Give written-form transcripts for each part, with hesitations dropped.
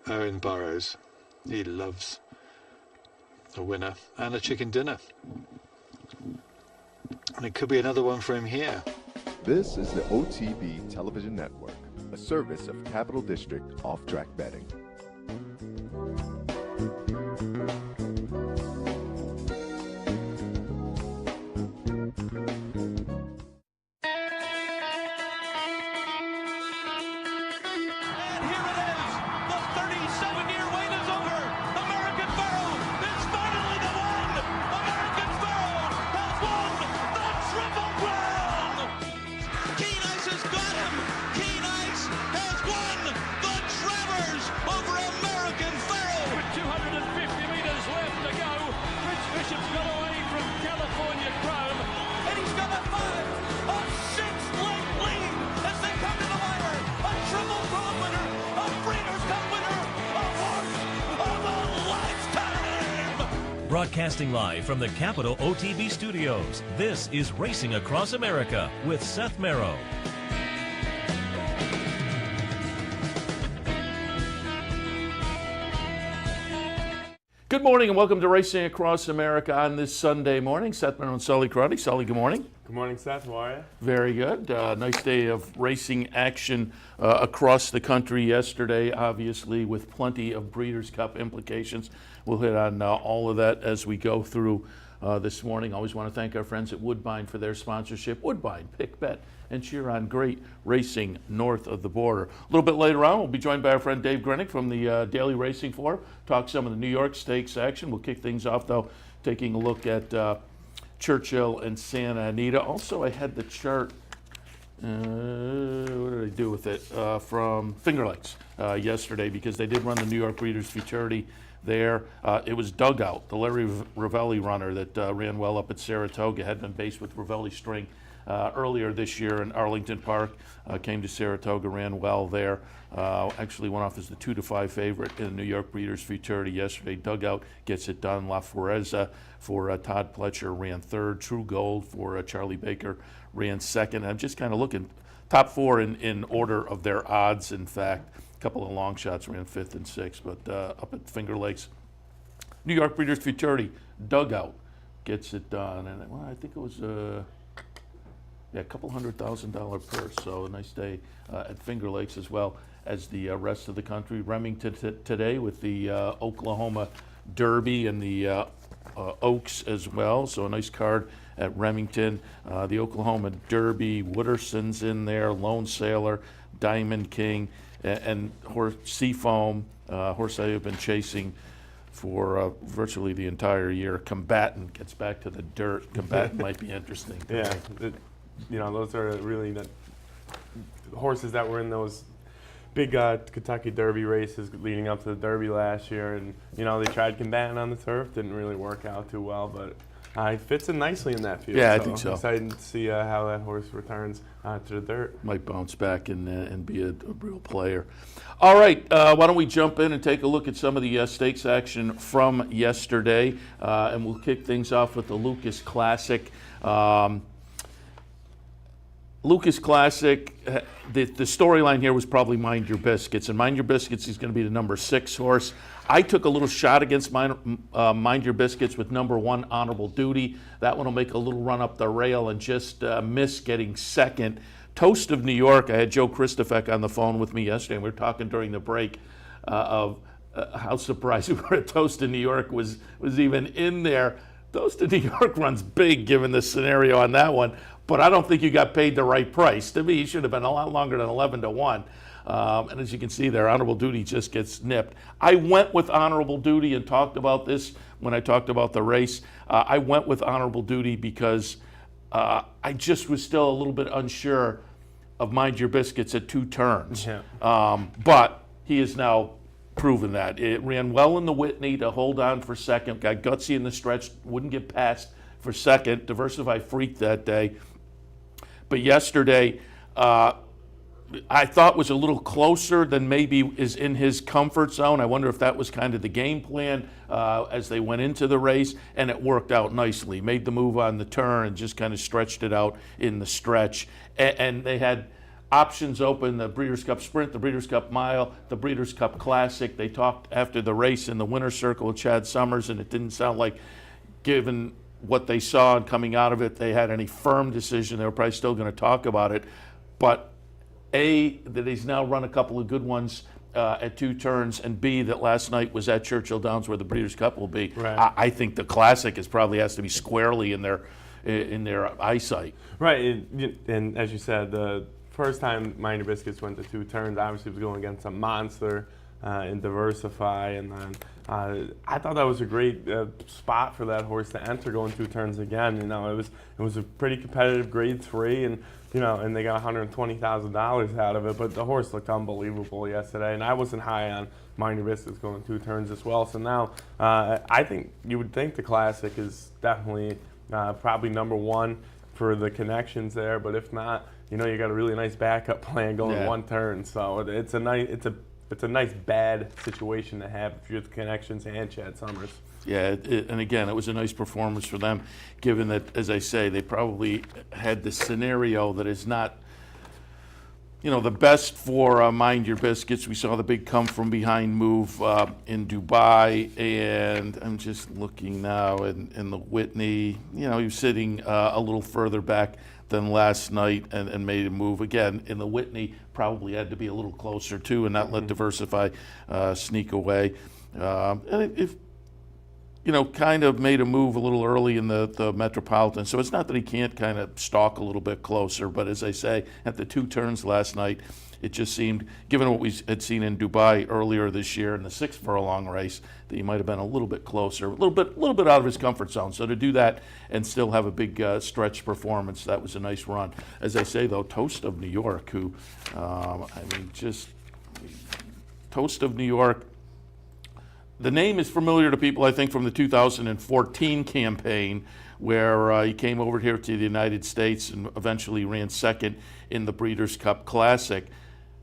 Owen Burrows. He loves a winner and a chicken dinner. And it could be another one for him here. This is the OTB Television Network, a service of Capital District Off-Track Betting. Broadcasting live from the Capital OTB studios, this is Racing Across America with Seth Merrow. Good morning and welcome to Racing Across America on this Sunday morning. Seth Merrow and Sully Crotty. Sully, good morning. Good morning, Seth. How are you? Very good. Nice day of racing action across the country yesterday, obviously with plenty of Breeders' Cup implications. We'll hit on all of that as we go through this morning. Always want to thank our friends at Woodbine for their sponsorship. Woodbine, pick, bet, and cheer on great racing north of the border. A little bit later on, we'll be joined by our friend Dave Grenick from the Daily Racing Floor. Talk some of the New York Stakes action. We'll kick things off, though, taking a look at Churchill and Santa Anita. Also, I had the chart, what did I do with it, from Finger Lakes yesterday, because they did run the New York Breeders' Futurity there. It was Dugout, the Larry Ravelli runner that ran well up at Saratoga, had been based with Ravelli String earlier this year in Arlington Park, came to Saratoga, ran well there. Actually went off as the 2-5 favorite in the New York Breeders' Futurity yesterday. Dugout gets it done. La Fuerza for Todd Pletcher ran third. True Gold for Charlie Baker ran second. I'm just kind of looking, top four in order of their odds, in fact. A couple of long shots ran fifth and sixth, but up at Finger Lakes, New York Breeders' Futurity, Dugout gets it done. And well, I think it was a couple $100,000 purse, so a nice day at Finger Lakes as well as the rest of the country. Remington today with the Oklahoma Derby and the Oaks as well, so a nice card at Remington. The Oklahoma Derby, Wooderson's in there, Lone Sailor, Diamond King, and Seafoam, horse I have been chasing for virtually the entire year. Combatant gets back to the dirt. Combatant might be interesting. Yeah, those are really the horses that were in those big Kentucky Derby races leading up to the Derby last year, and they tried Combatant on the turf, didn't really work out too well, but he fits in nicely in that field. Yeah, I think so. Excited to see how that horse returns to the dirt. Might bounce back and be a real player. All right, why don't we jump in and take a look at some of the stakes action from yesterday, and we'll kick things off with the Lucas Classic. Lucas Classic, the storyline here was probably Mind Your Biscuits, and Mind Your Biscuits is going to be the number 6 horse. I took a little shot against Mind Your Biscuits with number 1, Honorable Duty. That one will make a little run up the rail and just miss getting second. Toast of New York, I had Joe Christofek on the phone with me yesterday, and we were talking during the break of how surprised we were at Toast of New York was even in there. Toast of New York runs big given the scenario on that one, but I don't think you got paid the right price. To me, he should have been a lot longer than 11-1. And as you can see there, Honorable Duty just gets nipped. I went with Honorable Duty and talked about this when I talked about the race. I went with Honorable Duty because I just was still a little bit unsure of Mind Your Biscuits at 2 turns. Yeah. But he is now proven that. It ran well in the Whitney to hold on for second, got gutsy in the stretch, wouldn't get past for second. Diversify freaked that day. But yesterday, I thought was a little closer than maybe is in his comfort zone. I wonder if that was kind of the game plan as they went into the race, and it worked out nicely. Made the move on the turn and just kind of stretched it out in the stretch. And they had options open, the Breeders' Cup Sprint, the Breeders' Cup Mile, the Breeders' Cup Classic. They talked after the race in the winner's circle with Chad Summers, and it didn't sound like, given what they saw and coming out of it, they had any firm decision. They were probably still going to talk about it. But A, that he's now run a couple of good ones at 2 turns, and B, that last night was at Churchill Downs where the Breeders' Cup will be. Right. I think the Classic probably has to be squarely in their eyesight. Right, and as you said, the first time Mind Your Biscuits went to 2 turns, obviously was going against a monster in Diversify, and then I thought that was a great spot for that horse to enter, going 2 turns again. It was a pretty competitive Grade 3, and and they got $120,000 out of it. But the horse looked unbelievable yesterday, and I wasn't high on Mind Your Biscuits going 2 turns as well. So now I think you would think the Classic is definitely probably number 1 for the connections there. But if not, you got a really nice backup plan going 1 turn. So it's a nice bad situation to have if you're the connections and Chad Summers. Yeah, and again, it was a nice performance for them, given that, as I say, they probably had the scenario that is not, the best for Mind Your Biscuits. We saw the big come from behind move in Dubai, and I'm just looking now in the Whitney. He was sitting a little further back than last night and made a move. Again, in the Whitney, probably had to be a little closer too and not let Diversify sneak away. And if kind of made a move a little early in the Metropolitan. So it's not that he can't kind of stalk a little bit closer, but as I say, at the 2 turns last night, it just seemed, given what we had seen in Dubai earlier this year in the 6 furlong race, that he might have been a little bit closer, a little bit out of his comfort zone. So to do that and still have a big stretch performance, that was a nice run. As I say, though, Toast of New York, who, Toast of New York, the name is familiar to people, I think, from the 2014 campaign, where he came over here to the United States and eventually ran 2nd in the Breeders' Cup Classic,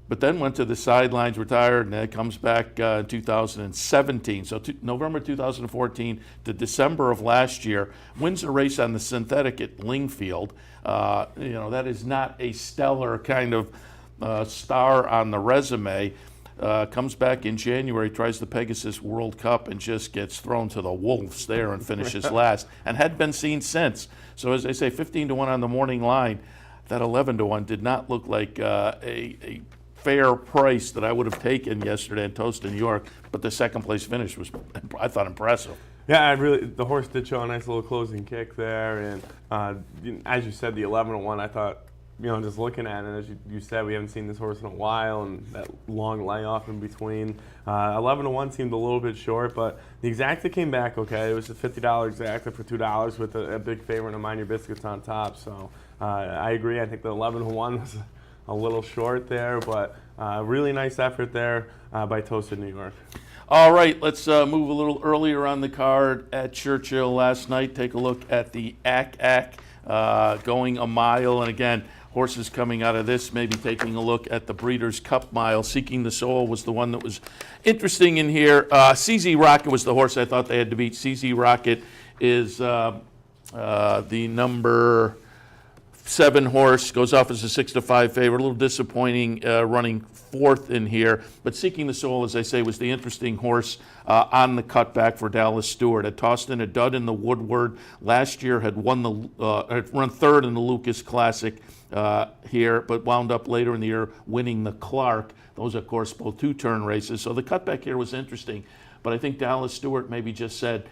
but then went to the sidelines, retired, and then comes back in 2017. So November 2014 to December of last year, wins a race on the synthetic at Lingfield. That is not a stellar kind of star on the resume. Comes back in January, tries the Pegasus World Cup, and just gets thrown to the wolves there and finishes last, and hadn't been seen since. So as I say, 15-1 on the morning line. That 11-1 did not look like a fair price that I would have taken yesterday in Toast in New York, but the 2nd place finish was, I thought, impressive. Yeah, the horse did show a nice little closing kick there, and as you said, the 11-1, I thought, just looking at it, as you said, we haven't seen this horse in a while, and that long layoff in between. 11-1 seemed a little bit short, but the Exacta came back okay. It was a $50 Exacta for $2 with a big favorite of Mind Your Biscuits on top. So I agree. I think the 11-1 was a little short there, but really nice effort there by Toast of New York. All right, let's move a little earlier on the card at Churchill last night. Take a look at the Ack going a mile, and again, horses coming out of this, maybe taking a look at the Breeders' Cup Mile. Seeking the Soul was the one that was interesting in here. CZ Rocket was the horse I thought they had to beat. CZ Rocket is the number 7 horse, goes off as a 6-5 favorite. A little disappointing running 4th in here. But Seeking the Soul, as I say, was the interesting horse on the cutback for Dallas Stewart. Had tossed in a dud in the Woodward. Last year had run 3rd in the Lucas Classic here, but wound up later in the year winning the Clark. Those, of course, both 2-turn races. So the cutback here was interesting. But I think Dallas Stewart maybe just said,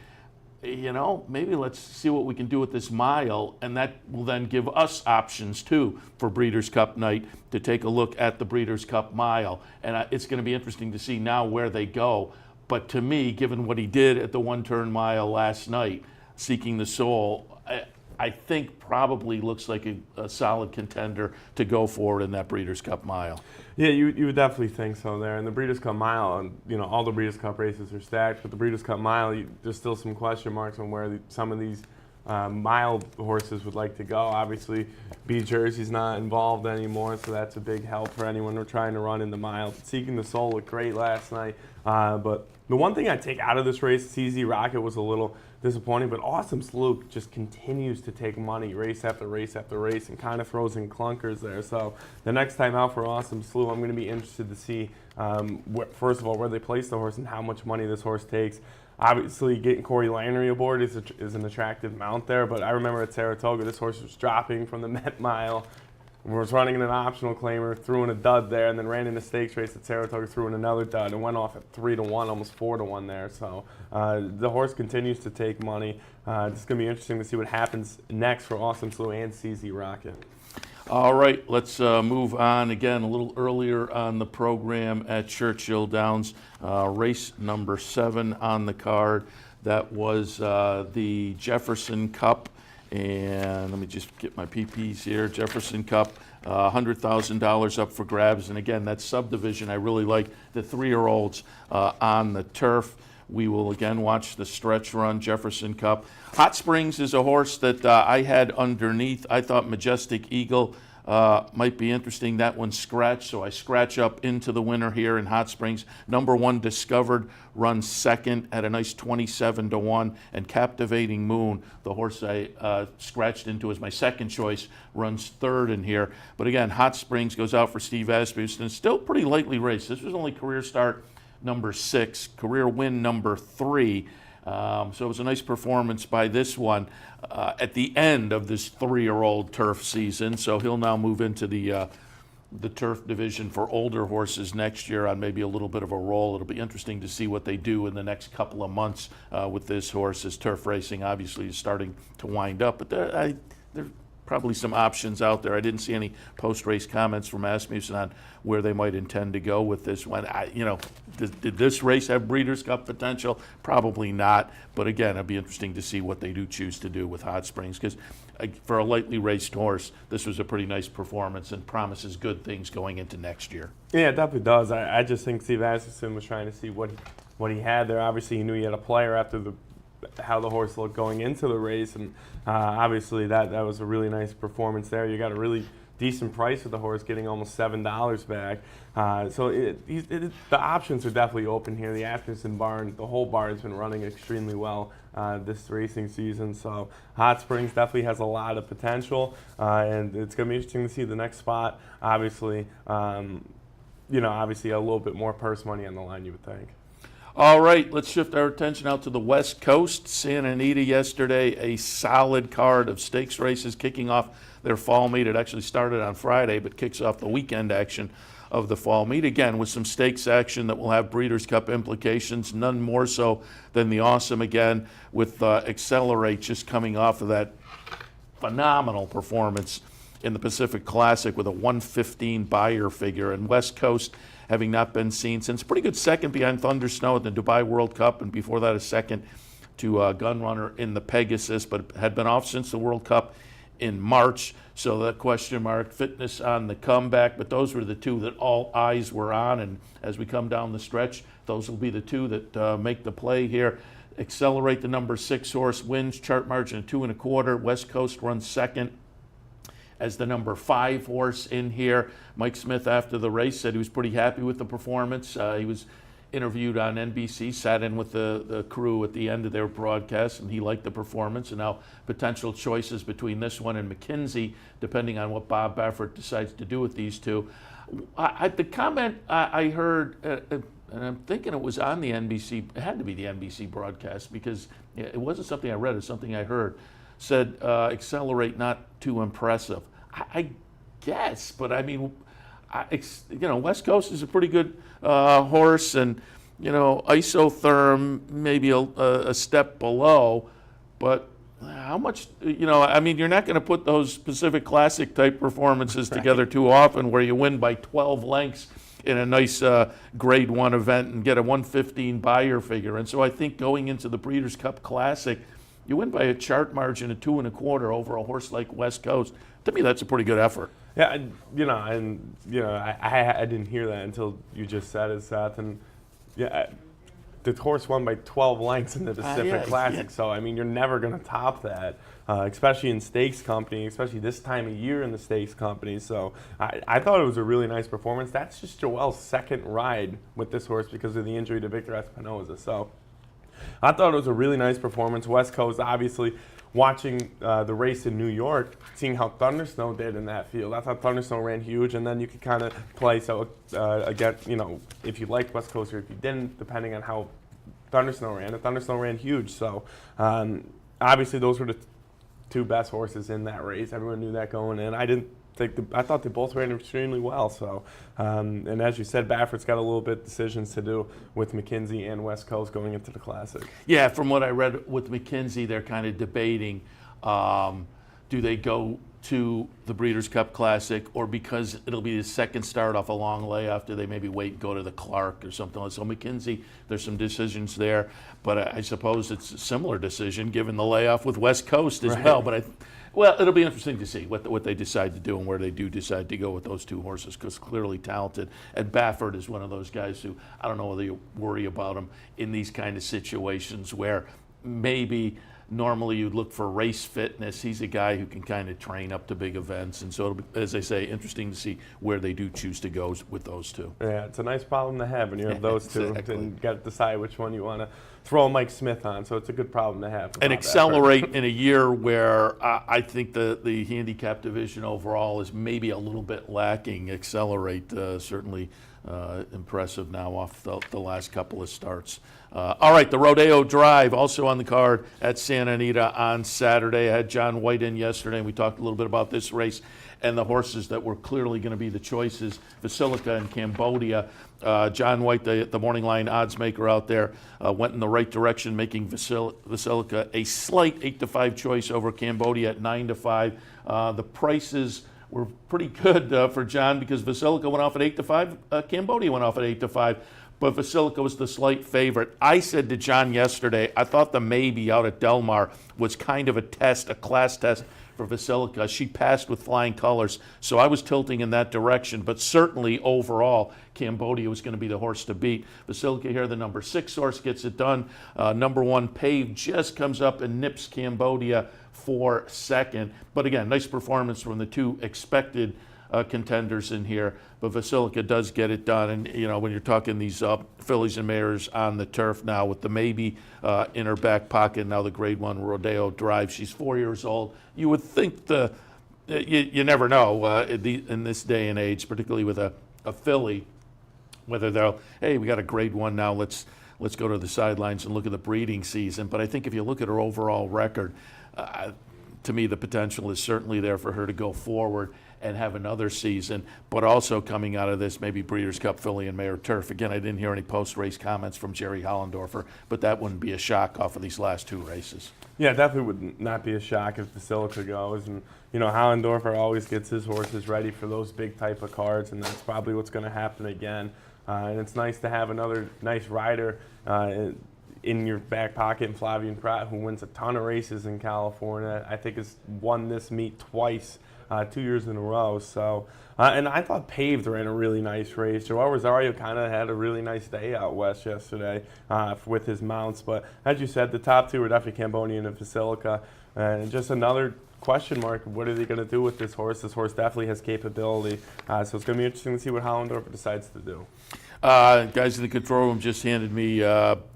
maybe let's see what we can do with this mile, and that will then give us options too for Breeders' Cup night to take a look at the Breeders' Cup Mile. And it's going to be interesting to see now where they go. But to me, given what he did at the 1-turn mile last night, Seeking the Soul, I think probably looks like a solid contender to go forward in that Breeders' Cup Mile. Yeah, you would definitely think so there. And the Breeders' Cup Mile, and all the Breeders' Cup races are stacked, but the Breeders' Cup Mile, there's still some question marks on where some of these mile horses would like to go. Obviously, B Jersey's not involved anymore, so that's a big help for anyone who are trying to run in the mile. Seeking the Soul looked great last night. But the one thing I take out of this race, CZ Rocket was a little disappointing, but Awesome Slew just continues to take money race after race after race and kind of throws in clunkers there. So the next time out for Awesome Slew, I'm going to be interested to see, first of all, where they place the horse and how much money this horse takes. Obviously, getting Corey Lanery aboard is an attractive mount there, but I remember at Saratoga, this horse was dropping from the Met Mile, was running in an optional claimer, threw in a dud there, and then ran in a stakes race at Saratoga, threw in another dud, and went off at 3-1, almost 4-1 there. So the horse continues to take money. It's going to be interesting to see what happens next for Awesome Slew and CZ Rocket. All right, let's move on again a little earlier on the program at Churchill Downs. Race number 7 on the card. That was the Jefferson Cup. And let me just get my PPs here. Jefferson Cup, $100,000 up for grabs. And again, that subdivision, I really like the 3-year-olds on the turf. We will again watch the stretch run, Jefferson Cup. Hot Springs is a horse that I had underneath. I thought Majestic Eagle might be interesting. That one scratched, so I scratch up into the winner here in Hot Springs. Number 1, Discovered, runs second at a nice 27-1. And Captivating Moon, the horse I scratched into as my second choice, runs third in here. But again, Hot Springs goes out for Steve Asmussen. Still pretty lightly raced. This was only career start number 6, career win number 3. So it was a nice performance by this one at the end of this 3-year-old turf season. So he'll now move into the turf division for older horses next year on maybe a little bit of a roll. It'll be interesting to see what they do in the next couple of months with this horse, as turf racing obviously is starting to wind up. But there probably some options out there. I didn't see any post-race comments from Asmussen on where they might intend to go with this one. Did this race have Breeders' Cup potential? Probably not. But again, it'd be interesting to see what they do choose to do with Hot Springs, because for a lightly raced horse, this was a pretty nice performance and promises good things going into next year. Yeah, it definitely does. I just think Steve Asmussen was trying to see what he had there. Obviously, he knew he had a player after how the horse looked going into the race, and obviously that was a really nice performance there. You got a really decent price for the horse, getting almost $7 back. So the options are definitely open here. The Asmussen barn, the whole barn has been running extremely well this racing season. So Hot Springs definitely has a lot of potential, and it's going to be interesting to see the next spot. Obviously, obviously a little bit more purse money on the line, you would think. All right, let's shift our attention out to the West Coast. Santa Anita yesterday, a solid card of stakes races kicking off their fall meet. It actually started on Friday, but kicks off the weekend action of the fall meet, again with some stakes action that will have Breeders' Cup implications, none more so than the Awesome, again with Accelerate just coming off of that phenomenal performance in the Pacific Classic with a 115 buyer figure. And West Coast, having not been seen since, pretty good second behind Thunder Snow at the Dubai World Cup, and before that a second to Gunrunner in the Pegasus, but had been off since the World Cup in March. So that question mark, fitness on the comeback, but those were the two that all eyes were on, and as we come down the stretch, those will be the two that make the play here. Accelerate, the number 6 horse, wins, chart margin of 2 1/4. West Coast runs second as the number 5 horse in here. Mike Smith, after the race, said he was pretty happy with the performance. He was interviewed on NBC, sat in with the crew at the end of their broadcast, and he liked the performance. And now potential choices between this one and McKinsey, depending on what Bob Baffert decides to do with these two. The comment I heard, and I'm thinking it was on the NBC, it had to be the NBC broadcast, because it wasn't something I read, it was something I heard, said Accelerate not too impressive. I guess, but I mean, West Coast is a pretty good horse, and Isotherm maybe a step below, but how much, I mean, you're not going to put those Pacific Classic type performances together too often where you win by 12 lengths in a nice grade 1 event and get a 115 buyer figure. And so I think going into the Breeders' Cup Classic, you win by a chart margin of 2 1/4 over a horse like West Coast. To me, that's a pretty good effort. Yeah, I didn't hear that until you just said it, Seth. And yeah, the horse won by 12 lengths in the Pacific yeah, Classic. yeah. So, I mean, you're never going to top that, especially in stakes company, especially this time of year in the stakes company. So I thought it was a really nice performance. That's just Joel's second ride with this horse because of the injury to Victor Espinoza. So I thought it was a really nice performance. West Coast, obviously, watching the race in New York, seeing how Thundersnow did in that field. I thought Thundersnow ran huge, and then you could kind of play. So again, you know, if you liked West Coast or if you didn't, depending on how Thundersnow ran. And Thundersnow ran huge. So obviously, those were the two best horses in that race. Everyone knew that going in. I thought they both ran extremely well. So, and as you said, Baffert's got a little bit decisions to do with McKenzie and West Coast going into the Classic. Yeah, from what I read with McKenzie, they're kind of debating, do they go to the Breeders' Cup Classic, or because it'll be the second start off a long layoff, do they maybe wait and go to the Clark or something like that? So McKenzie, there's some decisions there, but I suppose it's a similar decision given the layoff with West Coast as well. But well, it'll be interesting to see what they decide to do and where they do decide to go with those two horses, because clearly talented. And Baffert is one of those guys who, I don't know whether you worry about him in these kind of situations where maybe normally you'd look for race fitness. He's a guy who can kind of train up to big events. And so it'll be, as they say, interesting to see where they do choose to go with those two. Yeah, it's a nice problem to have when you have those two Exactly. and got to decide which one you want to throw Mike Smith on. So it's a good problem to have. And accelerate in a year where I think the handicap division overall is maybe a little bit lacking. Accelerate, certainly impressive now off the last couple of starts. All right, the Rodeo Drive also on the card at Santa Anita on Saturday. I had John White in yesterday, and we talked a little bit about this race and the horses that were clearly going to be the choices, Basilica and Cambodia. John White, the morning line odds maker out there, went in the right direction, making Basilica a slight 8-5 choice over Cambodia at 9-5. The prices were pretty good for John because Basilica went off at 8-5, Cambodia went off at 8-5. But Basilica was the slight favorite. I said to John yesterday, I thought the maybe out at Del Mar was kind of a test, a class test for Basilica. She passed with flying colors, so I was tilting in that direction. But certainly overall, Cambodia was going to be the horse to beat. Basilica here, the number 6 horse, gets it done. Number 1, Pave, just comes up and nips Cambodia for second. But again, nice performance from the two expected contenders in here, but Basilica does get it done. And you know, when you're talking these fillies and mares on the turf now with the maybe in her back pocket, now the Grade 1 Rodeo Drive, she's 4 years old. You would think you never know in this day and age, particularly with a filly, whether they'll, hey, we got a Grade 1 now, let's go to the sidelines and look at the breeding season. But I think if you look at her overall record, to me the potential is certainly there for her to go forward and have another season, but also coming out of this, maybe Breeders' Cup filly and mare turf. Again, I didn't hear any post-race comments from Jerry Hollendorfer, but that wouldn't be a shock off of these last two races. Yeah, definitely would not be a shock if Basilica goes. And, you know, Hollendorfer always gets his horses ready for those big type of cards, and that's probably what's going to happen again. And it's nice to have another nice rider in your back pocket, in Flavien Prat, who wins a ton of races in California. I think has won this meet twice. 2 years in a row. So, and I thought Paved ran a really nice race. Joel Rosario kind of had a really nice day out west yesterday with his mounts. But as you said, the top two were definitely Cambodian and Basilica. And just another question mark, what are they going to do with this horse? This horse definitely has capability. So it's going to be interesting to see what Hollendorfer decides to do. Guys in the control room just handed me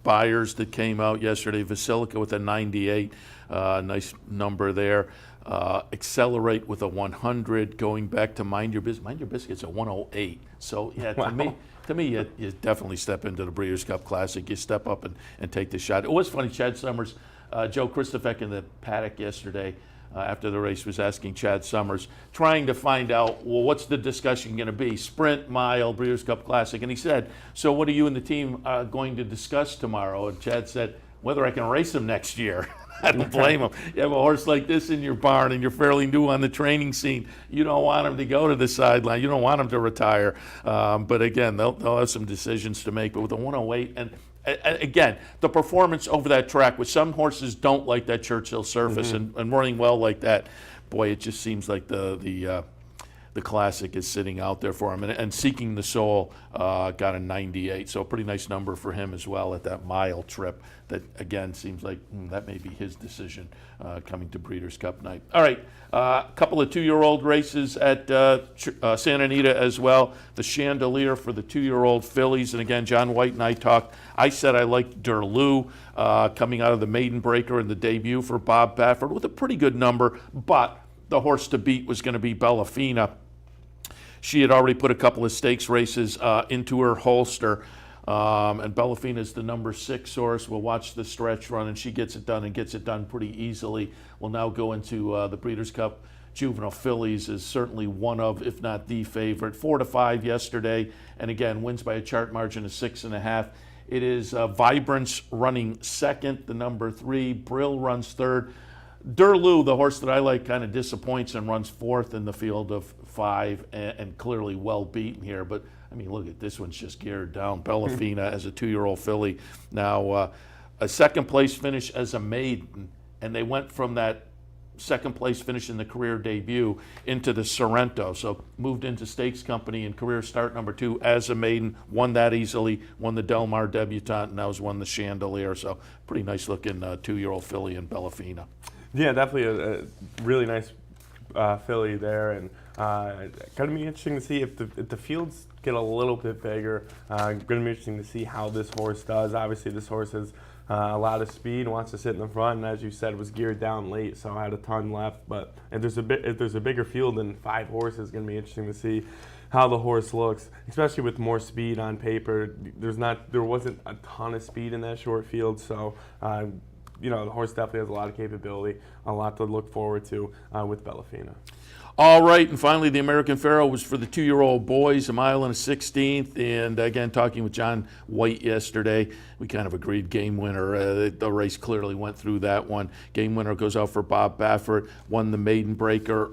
buyers that came out yesterday. Basilica with a 98, nice number there. Accelerate with a 100, going back to Mind Your Biscuits. Mind Your Biscuits a 108. So yeah, Wow. to me, you definitely step into the Breeders' Cup Classic. You step up and take the shot. It was funny, Chad Summers, Joe Christofek in the paddock yesterday after the race was asking Chad Summers, trying to find out, well, what's the discussion going to be? Sprint, mile, Breeders' Cup Classic. And he said, so what are you and the team going to discuss tomorrow? And Chad said, whether I can race him next year. I don't blame him. You have a horse like this in your barn and you're fairly new on the training scene. You don't want him to go to the sideline. You don't want him to retire. But again, they'll have some decisions to make. But with a 108, and again, the performance over that track, which some horses don't like that Churchill surface, and running well like that, boy, it just seems like the the Classic is sitting out there for him. And Seeking the Soul got a 98, so a pretty nice number for him as well at that mile trip. That, again, seems like that may be his decision coming to Breeders' Cup night. All right, a couple of 2-year-old races at Santa Anita as well. The Chandelier for the 2-year-old fillies. And again, John White and I talked. I said I liked Derlou coming out of the Maiden Breaker in the debut for Bob Baffert with a pretty good number, but the horse to beat was going to be Bellafina. She had already put a couple of stakes races into her holster. And Bellafina is the number 6 horse. We'll watch the stretch run, and she gets it done and gets it done pretty easily. We'll now go into the Breeders' Cup Juvenile Fillies is certainly one of, if not the favorite. 4-5 yesterday, and again, wins by a chart margin of 6.5. It is Vibrance running second, the number 3. Brill runs third. Derlou, the horse that I like, kind of disappoints and runs fourth in the field of 5, and clearly well beaten here. But I mean, look at this one's just geared down. Bellafina as a 2-year-old filly. Now, a second place finish as a maiden, and they went from that second place finish in the career debut into the Sorrento. So moved into Stakes Company in career start number 2 as a maiden, won that easily, won the Del Mar Debutante, and now has won the Chandelier. So pretty nice looking 2-year-old filly in Bellafina. Yeah, definitely a really nice filly there, and going to be interesting to see if the fields get a little bit bigger. Going to be interesting to see how this horse does. Obviously, this horse has a lot of speed, wants to sit in the front, and as you said, was geared down late, so had a ton left. But if there's a bigger field than 5 horses, it's going to be interesting to see how the horse looks, especially with more speed on paper. There wasn't a ton of speed in that short field, so. The horse definitely has a lot of capability, a lot to look forward to with Bellafina. All right, and finally, the American Pharoah was for the 2-year-old boys, a mile and a 16th. And again, talking with John White yesterday, we kind of agreed game winner. The race clearly went through that one. Game winner goes out for Bob Baffert, won the Maiden Breaker,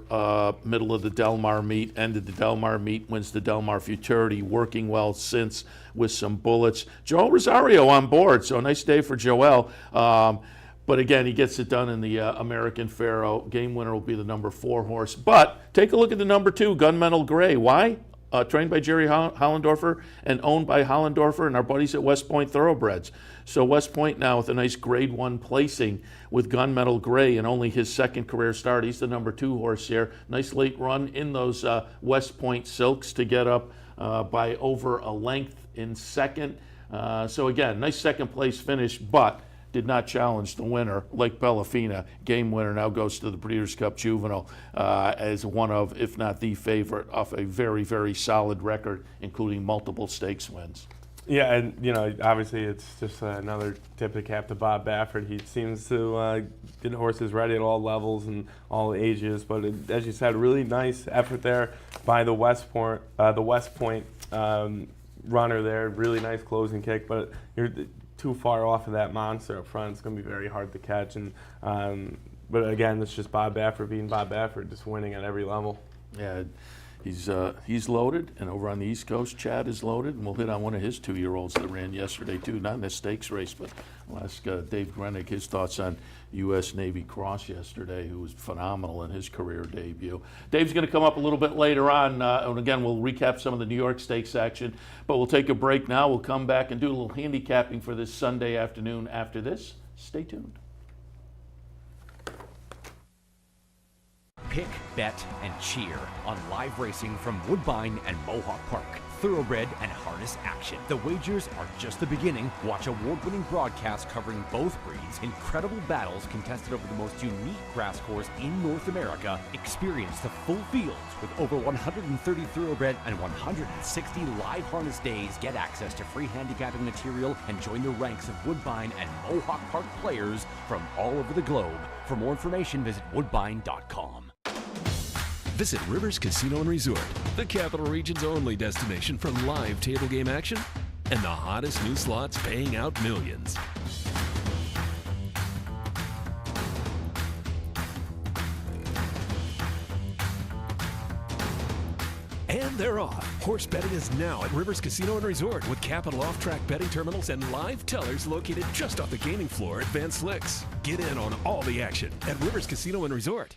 middle of the Del Mar meet, ended the Del Mar meet, wins the Del Mar Futurity, working well since with some bullets. Joel Rosario on board, so a nice day for Joel. But again, he gets it done in the American Pharoah. Game winner will be the number 4 horse. But take a look at the number 2, Gunmetal Gray. Why? Trained by Jerry Hollendorfer and owned by Hollendorfer and our buddies at West Point Thoroughbreds. So West Point now with a nice Grade 1 placing with Gunmetal Gray and only his second career start. He's the number 2 horse here. Nice late run in those West Point Silks to get up by over a length in second. So again, nice second place finish, but did not challenge the winner like Bellafina. Game winner now goes to the Breeders' Cup Juvenile as one of, if not the favorite, off a very, very solid record, including multiple stakes wins. Yeah, and obviously it's just another tip of the cap to Bob Baffert. He seems to get horses ready at all levels and all ages. But as you said, really nice effort there by the West Point runner there. Really nice closing kick, but you're too far off of that monster up front. It's going to be very hard to catch. And but again, it's just Bob Baffert being Bob Baffert, just winning at every level. Yeah, he's loaded, and over on the East Coast, Chad is loaded, and we'll hit on one of his 2-year-olds that ran yesterday too, not in a stakes race, but we'll ask Dave Grenig his thoughts on U.S. Navy Cross yesterday, who was phenomenal in his career debut. Dave's going to come up a little bit later on, and again, we'll recap some of the New York Stakes action, but we'll take a break now. We'll come back and do a little handicapping for this Sunday afternoon after this. Stay tuned. Pick, bet, and cheer on live racing from Woodbine and Mohawk Park. Thoroughbred and harness action. The wagers are just the beginning. Watch award-winning broadcasts covering both breeds, incredible battles contested over the most unique grass course in North America. Experience the full fields with over 130 thoroughbred and 160 live harness days. Get access to free handicapping material and join the ranks of Woodbine and Mohawk Park players from all over the globe. For more information, visit woodbine.com. Visit Rivers Casino and Resort, the Capital Region's only destination for live table game action and the hottest new slots paying out millions. And they're off. Horse betting is now at Rivers Casino and Resort with Capital off-track betting terminals and live tellers located just off the gaming floor at Van Slyck's. Get in on all the action at Rivers Casino and Resort.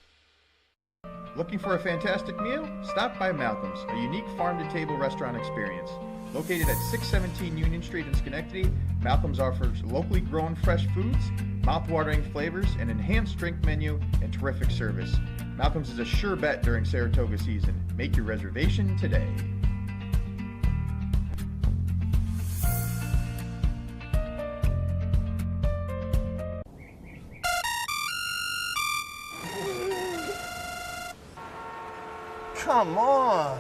Looking for a fantastic meal? Stop by Malcolm's, a unique farm-to-table restaurant experience. Located at 617 Union Street in Schenectady, Malcolm's offers locally grown fresh foods, mouth-watering flavors, an enhanced drink menu, and terrific service. Malcolm's is a sure bet during Saratoga season. Make your reservation today. Come on.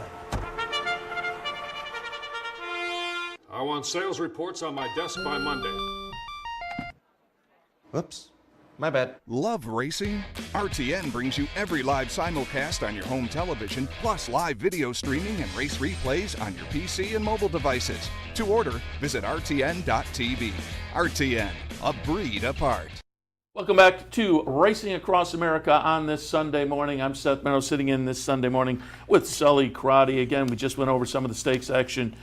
I want sales reports on my desk by Monday. Oops. My bad. Love racing? RTN brings you every live simulcast on your home television, plus live video streaming and race replays on your PC and mobile devices. To order, visit rtn.tv. RTN, a breed apart. Welcome back to Racing Across America on this Sunday morning. I'm Seth Merrow, sitting in this Sunday morning with Sully Crotty. Again, we just went over some of the stakes action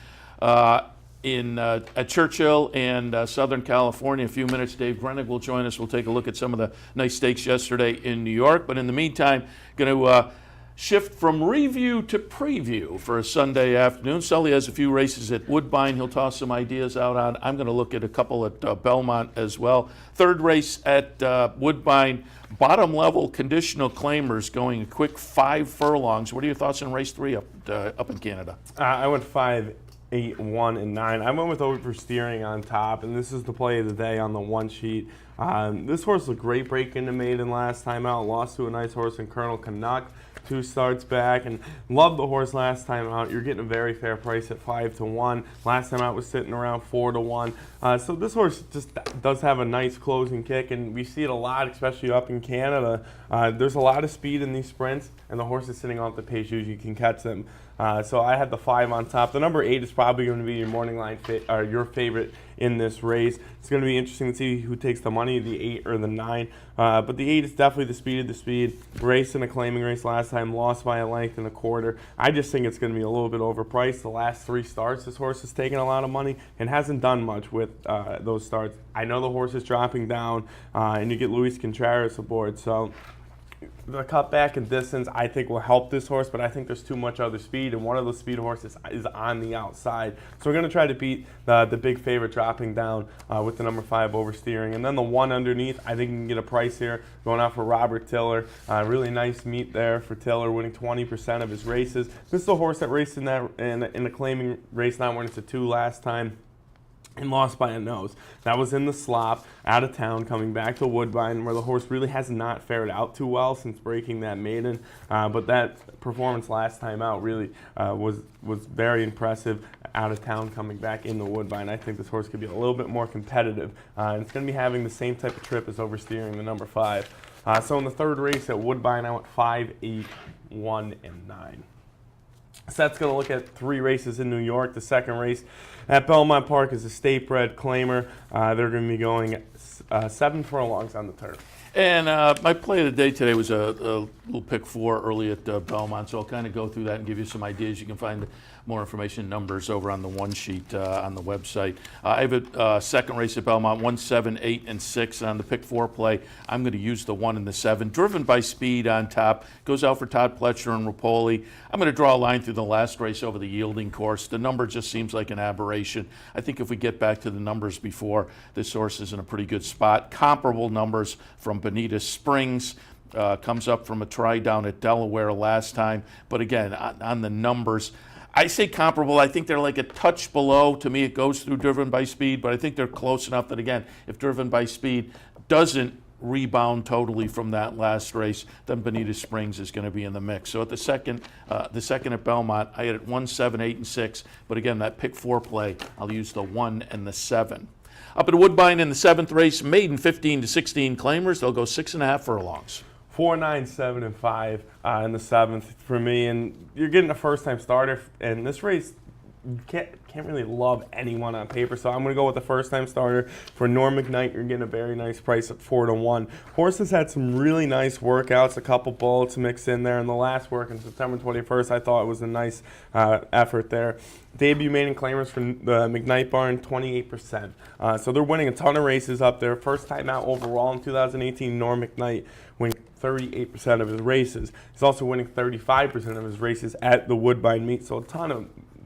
at Churchill and Southern California. In a few minutes, Dave Grenig will join us. We'll take a look at some of the nice stakes yesterday in New York. But in the meantime, going to shift from review to preview for a Sunday afternoon. Sully has a few races at Woodbine he'll toss some ideas out on. I'm going to look at a couple at Belmont as well. Third race at Woodbine, bottom level conditional claimers going a quick 5 furlongs. What are your thoughts on race 3 up in Canada? I went 5, 8, 1, and 9. I went with oversteering on top, and this is the play of the day on the one sheet. This horse looked great breaking to maiden last time out, lost to a nice horse in Colonel Canuck. 2 starts back, and loved the horse last time out. You're getting a very fair price at 5-1. Last time out was sitting around 4-1. So this horse just does have a nice closing kick, and we see it a lot, especially up in Canada. There's a lot of speed in these sprints, and the horse is sitting off the pace. You can catch them. So I had the 5 on top. The number 8 is probably going to be your morning line your favorite in this race. It's going to be interesting to see who takes the money, the 8 or the 9. But the 8 is definitely the speed of the speed. Raced in a claiming race last time, lost by a length and a quarter. I just think it's going to be a little bit overpriced. The last 3 starts, this horse has taken a lot of money and hasn't done much with those starts. I know the horse is dropping down, and you get Luis Contreras aboard. So the cutback in distance, I think, will help this horse, but I think there's too much other speed, and one of those speed horses is on the outside. So we're going to try to beat the big favorite dropping down with the number 5 oversteering. And then the 1 underneath, I think you can get a price here going out for Robert Tiller. Really nice meet there for Tiller, winning 20% of his races. This is the horse that raced in a claiming race, not winning to 2 last time, and lost by a nose. That was in the slop, out of town, coming back to Woodbine, where the horse really has not fared out too well since breaking that maiden. But that performance last time out really was very impressive. Out of town, coming back into Woodbine. I think this horse could be a little bit more competitive. And it's going to be having the same type of trip as oversteering the number 5. So in the third race at Woodbine, I went 5, 8, 1, and 9. Seth's going to look at 3 races in New York. The second race at Belmont Park is a state bred claimer. They're going to be going 7 furlongs on the turf. And my play of the day today was a little pick 4 early at Belmont, so I'll kind of go through that and give you some ideas. You can find more information, numbers over on the one sheet on the website. I have a second race at Belmont, 1, 7, 8, and 6. And on the pick 4 play, I'm going to use the 1 and the 7. Driven by speed on top. Goes out for Todd Pletcher and Rapoli. I'm going to draw a line through the last race over the yielding course. The number just seems like an aberration. I think if we get back to the numbers before, this horse is in a pretty good spot. Comparable numbers from Bonita Springs. Comes up from a try down at Delaware last time. But again, on the numbers, I say comparable. I think they're like a touch below. To me, it goes through Driven by Speed, but I think they're close enough that, again, if Driven by Speed doesn't rebound totally from that last race, then Bonita Springs is going to be in the mix. So at the second at Belmont, I had it 1, 7, 8, and 6. But again, that pick 4 play, I'll use the 1 and the 7. Up at Woodbine in the 7th race, maiden 15 to 16 claimers. They'll go 6.5 furlongs. 4, 9, 7, and 5 in the 7th for me, and you're getting a first-time starter. And this race, you can't really love anyone on paper, so I'm going to go with the first-time starter for Norm McKnight. You're getting a very nice price at 4-1. Horse has had some really nice workouts, a couple bullets mixed in there, and the last work on September 21st, I thought it was a nice effort there. Debut maiden claimers for the McKnight barn, 28%. So they're winning a ton of races up there. First time out overall in 2018, Norm McKnight winning 38% of his races. He's also winning 35% of his races at the Woodbine meet. So a ton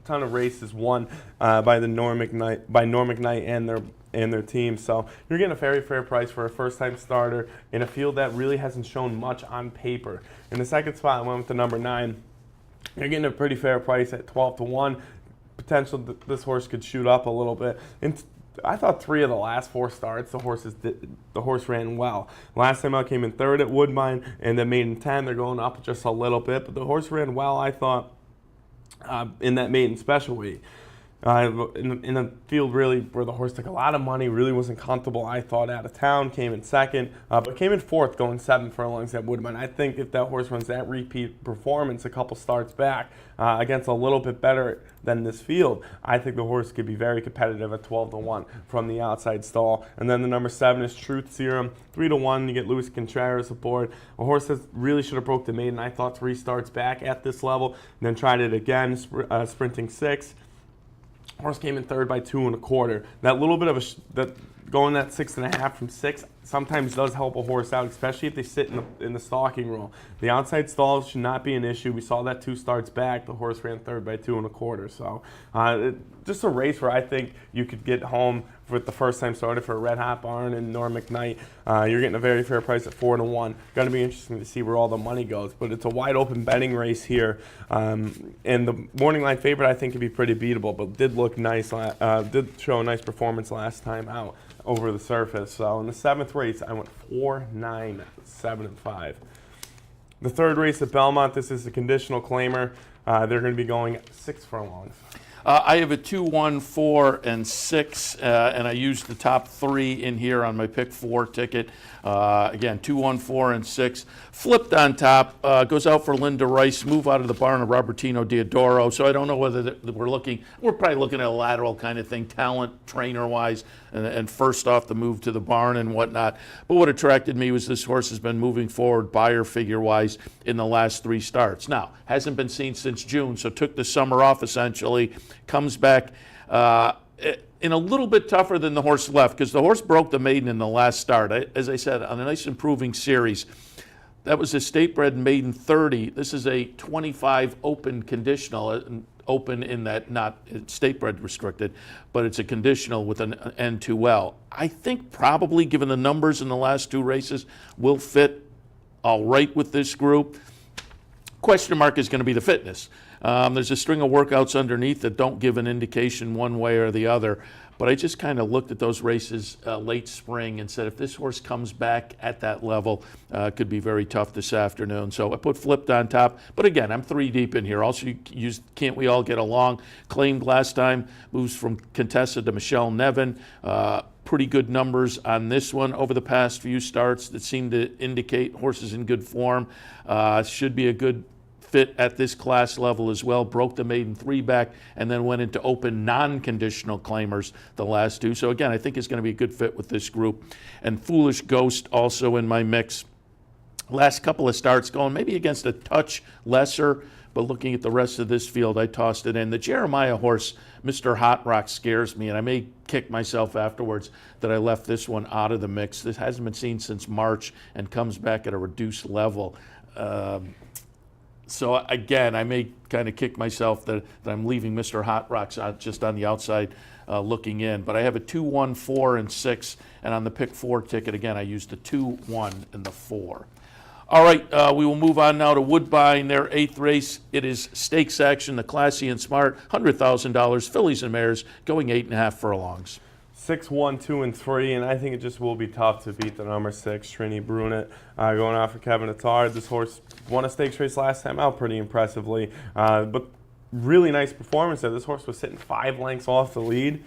of races won by Norm McKnight and their team. So you're getting a very fair price for a first-time starter in a field that really hasn't shown much on paper. In the second spot, I went with the number 9. You're getting a pretty fair price at 12-1. Potential that this horse could shoot up a little bit. And I thought 3 of the last 4 starts, the horse ran well. Last time out came in 3rd at Woodbine, and then maiden 10. They're going up just a little bit, but the horse ran well, I thought, in that maiden special weight. In a field really where the horse took a lot of money, really wasn't comfortable, I thought, out of town, came in 2nd, but came in 4th going 7 furlongs at Woodbine. I think if that horse runs that repeat performance a couple starts back against a little bit better than this field, I think the horse could be very competitive at 12-1 from the outside stall. And then the number 7 is Truth Serum, 3-1. You get Luis Contreras aboard. A horse that really should have broke the maiden, I thought, 3 starts back at this level, then tried it again, sprinting 6. Horse came in 3rd by 2 1/4. That little bit of going that 6.5 from 6 sometimes does help a horse out, especially if they sit in the stalking role. The outside stalls should not be an issue. We saw that 2 starts back. The horse ran 3rd by 2 1/4. So just a race where I think you could get home with the first-time starter for Red Hot Barn and Norm McKnight. You're getting a very fair price at 4-1. Going to be interesting to see where all the money goes, but it's a wide-open betting race here. And the morning line favorite, I think, could be pretty beatable, but did look nice. Did show a nice performance last time out over the surface. So in the 7th race, I went 4, 9, 7, and 5. The 3rd race at Belmont, this is a conditional claimer. They're going to be going 6 furlongs. I have a 2, 1, 4, and 6, and I used the top 3 in here on my pick 4 ticket. Again, 2, 1, 4, and 6. Flipped on top, goes out for Linda Rice, move out of the barn of Robertino Diodoro. So I don't know whether we're probably looking at a lateral kind of thing, talent, trainer-wise, and first off the move to the barn and whatnot. But what attracted me was this horse has been moving forward buyer figure-wise in the last 3 starts. Now, hasn't been seen since June, so took the summer off essentially, comes back in a little bit tougher than the horse left, because the horse broke the maiden in the last start. As I said, on a nice improving series. That was a state-bred maiden 30. This is a 25 open conditional, open in that not state-bred restricted, but it's a conditional with an N2L. I think probably, given the numbers in the last 2 races, will fit all right with this group. Question mark is going to be the fitness. There's a string of workouts underneath that don't give an indication one way or the other. But I just kind of looked at those races late spring and said, if this horse comes back at that level, it could be very tough this afternoon. So I put Flipped on top. But again, I'm 3 deep in here. Also, used Can't We All Get Along? Claimed last time, moves from Contessa to Michelle Nevin. Pretty good numbers on this one over the past few starts that seem to indicate horses in good form. Should be a good fit at this class level as well. Broke the maiden 3 back and then went into open non-conditional claimers the last 2. So again, I think it's going to be a good fit with this group. And Foolish Ghost also in my mix. Last couple of starts going maybe against a touch lesser, but looking at the rest of this field, I tossed it in. The Jeremiah horse, Mr. Hot Rock, scares me, and I may kick myself afterwards that I left this one out of the mix. This hasn't been seen since March and comes back at a reduced level. So again, I may kind of kick myself that I'm leaving Mr. Hot Rocks just on the outside looking in. But I have a 2, 1, 4, and 6, and on the pick 4 ticket, again, I used the 2, 1, and the 4. All right, we will move on now to Woodbine, their 8th race. It is stakes action, the Classy and Smart, $100,000, fillies and mares, going 8.5 furlongs. 6, 1, 2, and 3, and I think it just will be tough to beat the number 6, Trini Brunet, going out for Kevin Attard. This horse won a stakes race last time out pretty impressively, but really nice performance there. This horse was sitting 5 lengths off the lead,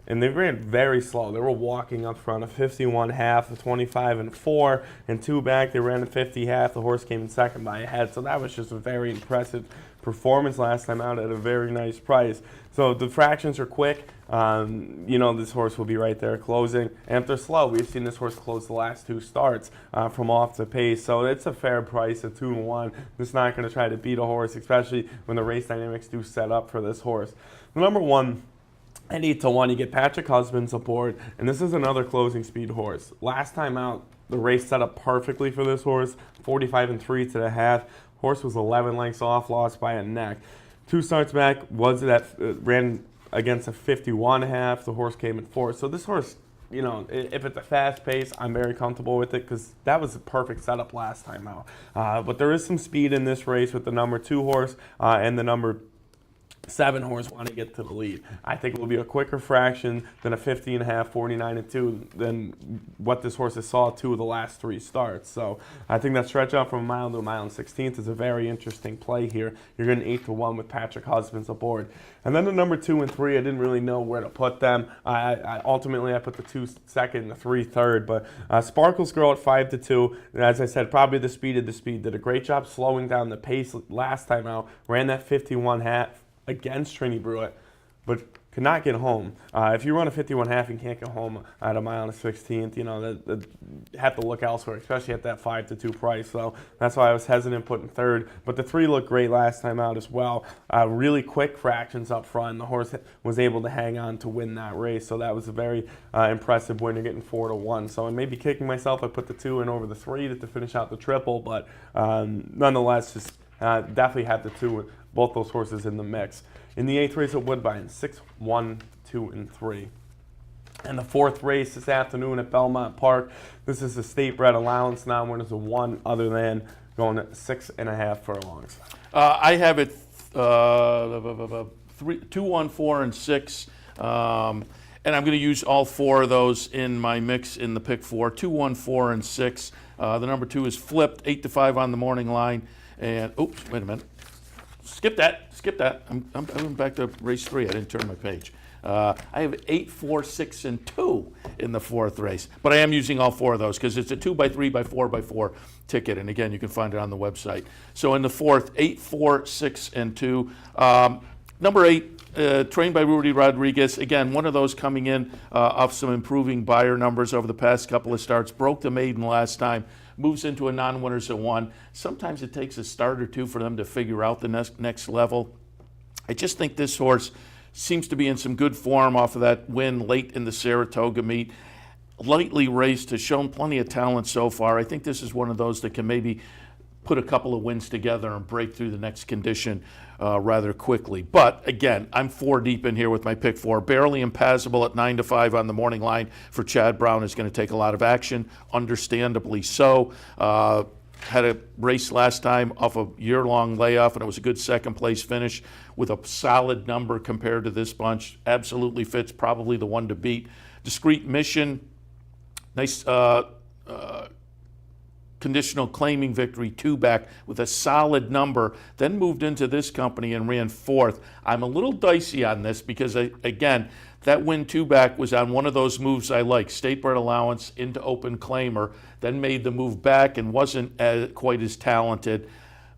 and they ran very slow. They were walking up front, a 51.5, a 25.4, and 2 back. They ran a 50.5. The horse came in second by a head, so that was just a very impressive performance last time out at a very nice price. So the fractions are quick. This horse will be right there closing. And if they're slow, we've seen this horse close the last 2 starts from off the pace. So it's a fair price at 2-1. It's not going to try to beat a horse, especially when the race dynamics do set up for this horse. The number 1 At 8-1, you get Patrick Husbands aboard, and this is another closing speed horse. Last time out, the race set up perfectly for this horse, 45-3 to the half. Horse was 11 lengths off, lost by a neck. 2 starts back, ran against a 51.5. The horse came in 4th. So this horse, you know, if it's a fast pace, I'm very comfortable with it because that was a perfect setup last time out. But there is some speed in this race with the number 2 horse and the number 7 horse want to get to the lead. I think it will be a quicker fraction than a 50.5, 49-2 than what this horse has saw 2 of the last 3 starts. So I think that stretch out from a mile to a mile and 16th is a very interesting play here. You're getting 8-1 with Patrick Husbands aboard. And then the number 2 and 3, I didn't really know where to put them. Ultimately, I put the 2 second and the 3 third. But Sparkles Girl at 5-2. As I said, probably the speed of the speed. Did a great job slowing down the pace last time out. Ran that 51.5 against Trini Bruitt, but could not get home. If you run a 51.5 and can't get home at a mile and a 16th, you know, that have to look elsewhere, especially at that 5-2 price. So that's why I was hesitant putting 3rd. But the 3 looked great last time out as well. Really quick fractions up front. The horse was able to hang on to win that race. So that was a very impressive winner, getting 4-1. So I may be kicking myself. I put the 2 in over the 3 to finish out the triple, but nonetheless, just definitely had the 2. Both those horses in the mix. In the 8th race at Woodbine, 6, 1, 2, and 3. And the 4th race this afternoon at Belmont Park. This is a state bred allowance now. When it's a 1 other than going at 6.5 furlongs. I have it 2, 1, 4, and 6. And I'm going to use all 4 of those in my mix in the pick 4. 2, 1, 4, and 6. The number 2 is flipped, 8-5 on the morning line. And, oops, wait a minute. Skip that. I'm back to race 3. I didn't turn my page. I have 8, 4, 6, and 2 in the 4th race. But I am using all 4 of those because it's a 2x3 by 4x4 ticket. And again, you can find it on the website. So in the 4th, 8, 4, 6, and 2. Number 8, trained by Rudy Rodriguez. Again, one of those coming in off some improving buyer numbers over the past couple of starts. Broke the maiden last time. Moves into a non-winners at 1. Sometimes it takes a start or 2 for them to figure out the next level. I just think this horse seems to be in some good form off of that win late in the Saratoga meet. Lightly raced, has shown plenty of talent so far. I think this is one of those that can maybe put a couple of wins together and break through the next condition rather quickly. But again, I'm 4 deep in here with my pick 4. Barely Impassable at 9-5 on the morning line for Chad Brown is going to take a lot of action, understandably so. Had a race last time off a year-long layoff, and it was a good second-place finish with a solid number compared to this bunch. Absolutely fits, probably the one to beat. Discreet Mission, nice conditional claiming victory, 2-back with a solid number, then moved into this company and ran 4th. I'm a little dicey on this because, again, that win 2-back was on one of those moves I like, state bred allowance into open claimer, then made the move back and wasn't quite as talented.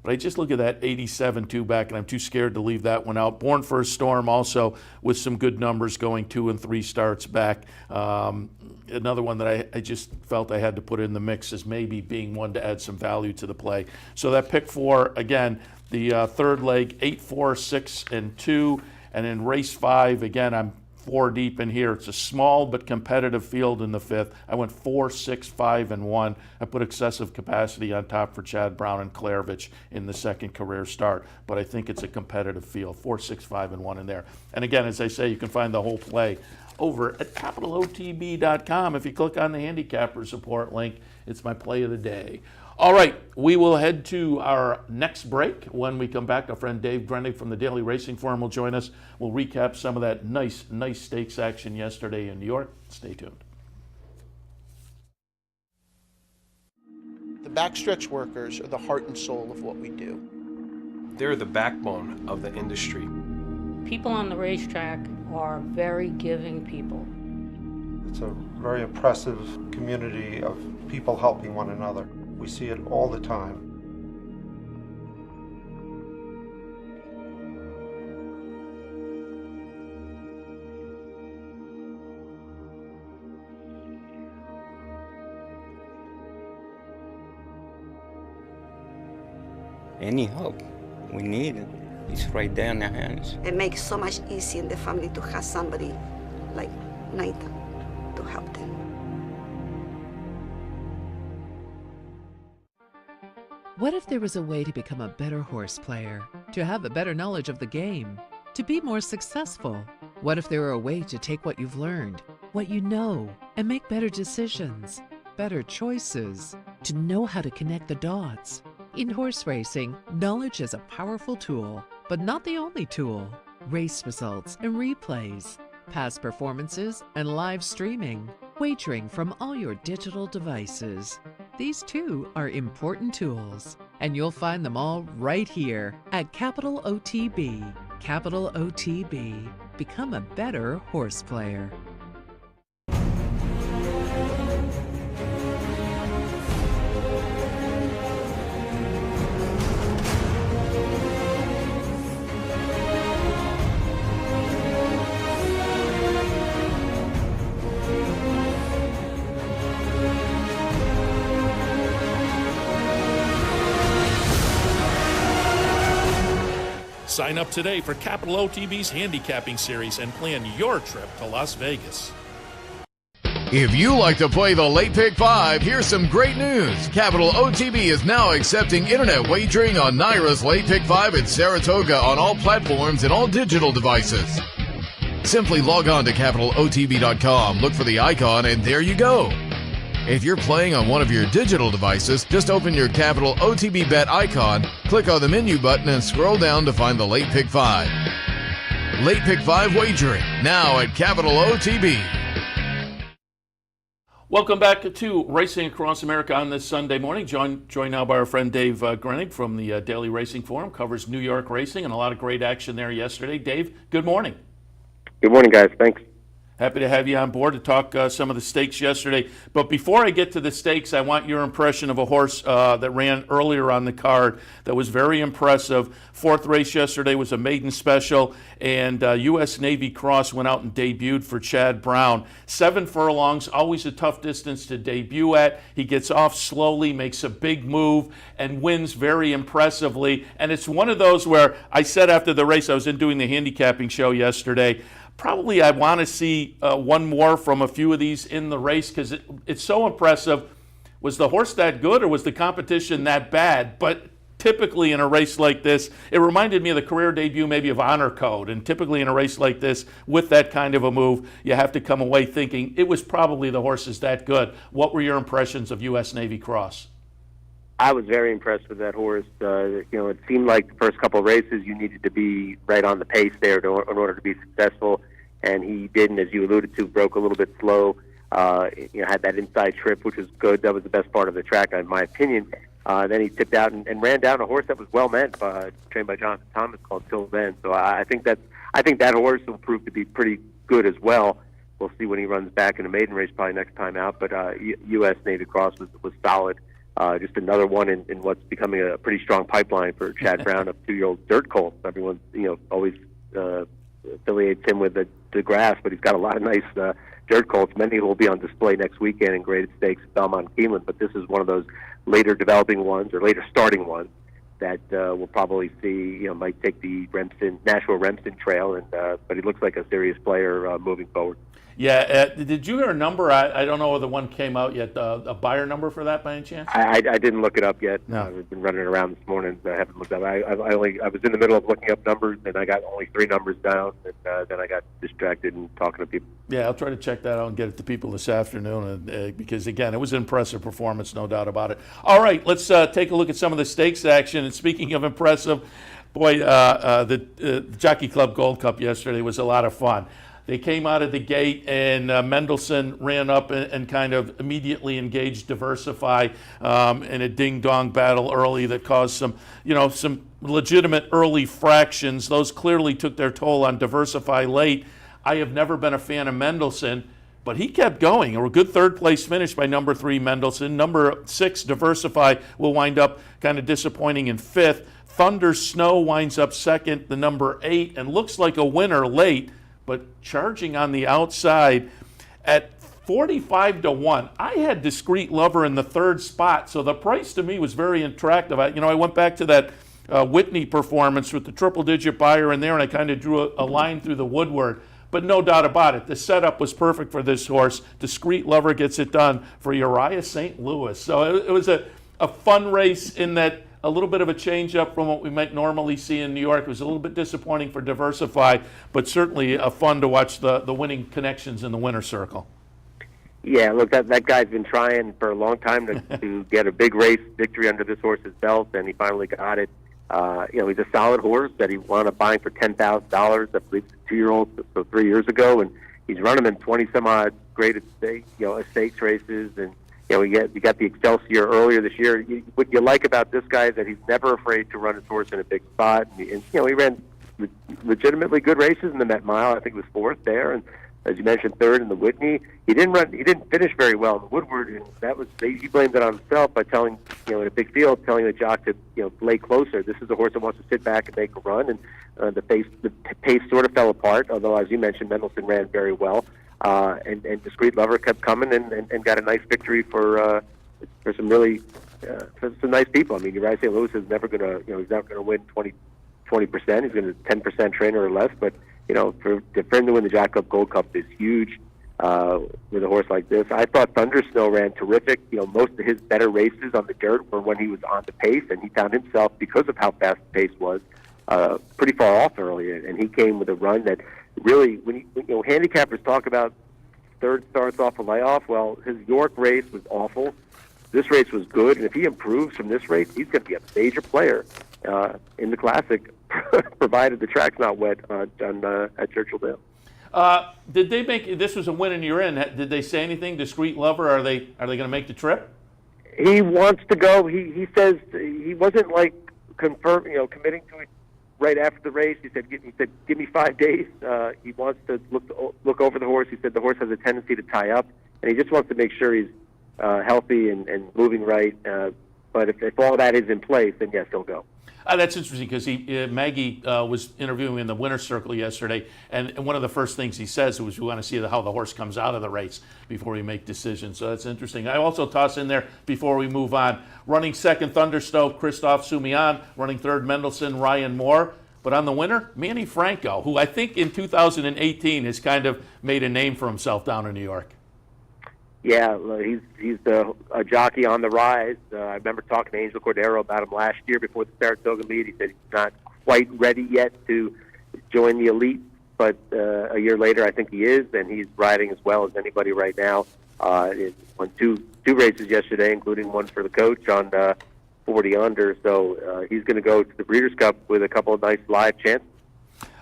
But I just look at that 87 2-back, and I'm too scared to leave that one out. Born for a Storm also with some good numbers going 2 and 3 starts back. Another one that I just felt I had to put in the mix as maybe being one to add some value to the play. So that pick 4, again, the 3rd leg, 8, 4, 6, and 2. And in race 5, again, I'm 4 deep in here. It's a small but competitive field in the 5th. I went 4, 6, 5, and 1. I put excessive capacity on top for Chad Brown and Klaravich in the 2nd career start. But I think it's a competitive field. 4, 6, 5, and 1 in there. And again, as I say, you can find the whole play over at capitalotb.com. If you click on the handicapper support link, it's my play of the day. All right, we will head to our next break. When we come back, our friend Dave Grendig from the Daily Racing Forum will join us. We'll recap some of that nice stakes action yesterday in New York. Stay tuned. The backstretch workers are the heart and soul of what we do. They're the backbone of the industry. People on the racetrack are very giving people. It's a very impressive community of people helping one another. We see it all the time. Any help we need it. It's right there in their hands. It makes so much easier in the family to have somebody like Nathan to help them. What if there was a way to become a better horse player, to have a better knowledge of the game, to be more successful? What if there were a way to take what you've learned, what you know, and make better decisions, better choices, to know how to connect the dots? In horse racing, knowledge is a powerful tool, but not the only tool. Race results and replays, past performances and live streaming, wagering from all your digital devices. These too are important tools, and you'll find them all right here at Capital OTB. Capital OTB. Become a better horse player. Sign up today for Capital OTB's handicapping series and plan your trip to Las Vegas. If you like to play the Late Pick 5, here's some great news. Capital OTB is now accepting internet wagering on NYRA's Late Pick 5 at Saratoga on all platforms and all digital devices. Simply log on to CapitalOTB.com, look for the icon, and there you go. If you're playing on one of your digital devices, just open your Capital OTB Bet icon, click on the menu button, and scroll down to find the Late Pick 5. Late Pick 5 wagering, now at Capital OTB. Welcome back to Racing Across America on this Sunday morning. Joined now by our friend Dave Grenig from the Daily Racing Forum, covers New York racing, and a lot of great action there yesterday. Dave, good morning. Good morning, guys. Thanks. Happy to have you on board to talk some of the stakes yesterday. But before I get to the stakes, I want your impression of a horse that ran earlier on the card that was very impressive. Fourth race yesterday was a maiden special, and U.S. Navy Cross went out and debuted for Chad Brown. 7 furlongs, always a tough distance to debut at. He gets off slowly, makes a big move, and wins very impressively. And it's one of those where I said after the race, I was in doing the handicapping show yesterday, probably I want to see one more from a few of these in the race because it's so impressive. Was the horse that good or was the competition that bad? But typically in a race like this, it reminded me of the career debut maybe of Honor Code. And typically in a race like this, with that kind of a move, you have to come away thinking it was probably the horse is that good. What were your impressions of U.S. Navy Cross? I was very impressed with that horse. It seemed like the first couple of races you needed to be right on the pace there in order to be successful, and he didn't, as you alluded to, broke a little bit slow. Had that inside trip, which was good. That was the best part of the track, in my opinion. Then he tipped out and ran down a horse that was well meant, trained by Jonathan Thomas, called Till Then. So I think that horse will prove to be pretty good as well. We'll see when he runs back in a maiden race, probably next time out. But U.S. Navy Cross was solid. Just another one in what's becoming a pretty strong pipeline for Chad Brown, a 2-year-old dirt colt. Everyone, always affiliates him with the grass, but he's got a lot of nice dirt colts. Many will be on display next weekend in graded stakes at Belmont Keeneland, but this is one of those later developing ones or later starting ones that we'll probably see. Might take the Nashua Remsen trail, but he looks like a serious player moving forward. Yeah, did you hear a number? I don't know whether one came out yet. A buyer number for that by any chance? I didn't look it up yet. No. I've been running around this morning. I haven't looked up. I was in the middle of looking up numbers, and I got only 3 numbers down, and then I got distracted and talking to people. Yeah, I'll try to check that out and get it to people this afternoon because, again, it was an impressive performance, no doubt about it. All right, let's take a look at some of the stakes action. And speaking of impressive, boy, the Jockey Club Gold Cup yesterday was a lot of fun. They came out of the gate, and Mendelssohn ran up and kind of immediately engaged Diversify in a ding-dong battle early that caused some legitimate early fractions. Those clearly took their toll on Diversify late. I have never been a fan of Mendelssohn, but he kept going. A good third-place finish by number 3, Mendelssohn. Number 6, Diversify, will wind up kind of disappointing in 5th. Thunder Snow winds up 2nd, the number 8, and looks like a winner late, but charging on the outside at 45-1. I had Discreet Lover in the 3rd spot, so the price to me was very attractive. I went back to that Whitney performance with the triple-digit buyer in there, and I kind of drew a line through the woodwork. But no doubt about it, the setup was perfect for this horse. Discreet Lover gets it done for Uriah St. Louis. So it was a fun race in that a little bit of a change up from what we might normally see in New York. It was a little bit disappointing for Diversify, but certainly fun to watch the winning connections in the winner's circle. Yeah, look, that guy's been trying for a long time to get a big race victory under this horse's belt, and he finally got it. He's a solid horse that he wound up buying for $10,000, I believe, a 2-year-old, so 3 years ago, and he's running in 20-some-odd graded stakes races, and you got the Excelsior earlier this year. What you like about this guy is that he's never afraid to run his horse in a big spot, and he ran legitimately good races in the Met Mile. I think it was fourth there, and as you mentioned, third in the Whitney. He didn't finish very well in the Woodward, and he blamed it on himself by telling, in a big field, telling the jock to, lay closer. This is a horse that wants to sit back and make a run, and the pace sort of fell apart, although, as you mentioned, Mendelssohn ran very well, and Discreet Lover kept coming and got a nice victory for some really, for some nice people. I mean, Uriah St. Louis is never going to, he's not going to win 20%. He's going to 10% trainer or less, but for him to win the Jockey Club Gold Cup is huge with a horse like this. I thought Thunder Snow ran terrific. Most of his better races on the dirt were when he was on the pace, and he found himself, because of how fast the pace was, pretty far off early, and he came with a run that really, when handicappers talk about third starts off a layoff, well, his York race was awful. This race was good, and if he improves from this race, he's going to be a major player in the Classic, provided the track's not wet at Churchill Dale. Did they make this was a win and you're in? Did they say anything? Discreet Lover, are they going to make the trip? He wants to go. He says he wasn't committing to it right after the race. He said, give me 5 days. He wants to look over the horse. He said the horse has a tendency to tie up, and he just wants to make sure he's healthy and moving right. But if all that is in place, then yes, he'll go. That's interesting because Maggie was interviewing in the winner's circle yesterday, and one of the first things he says was we want to see how the horse comes out of the race before we make decisions. So that's interesting. I also toss in there before we move on, running second Thunderstoke, Christophe Soumillon, running third Mendelssohn, Ryan Moore. But on the winner, Manny Franco, who I think in 2018 has kind of made a name for himself down in New York. Yeah, he's a jockey on the rise. I remember talking to Angel Cordero about him last year before the Saratoga meet. He said he's not quite ready yet to join the elite, but a year later I think he is, and he's riding as well as anybody right now. He won two races yesterday, including one for the coach on 40 under, so he's going to go to the Breeders' Cup with a couple of nice live chances.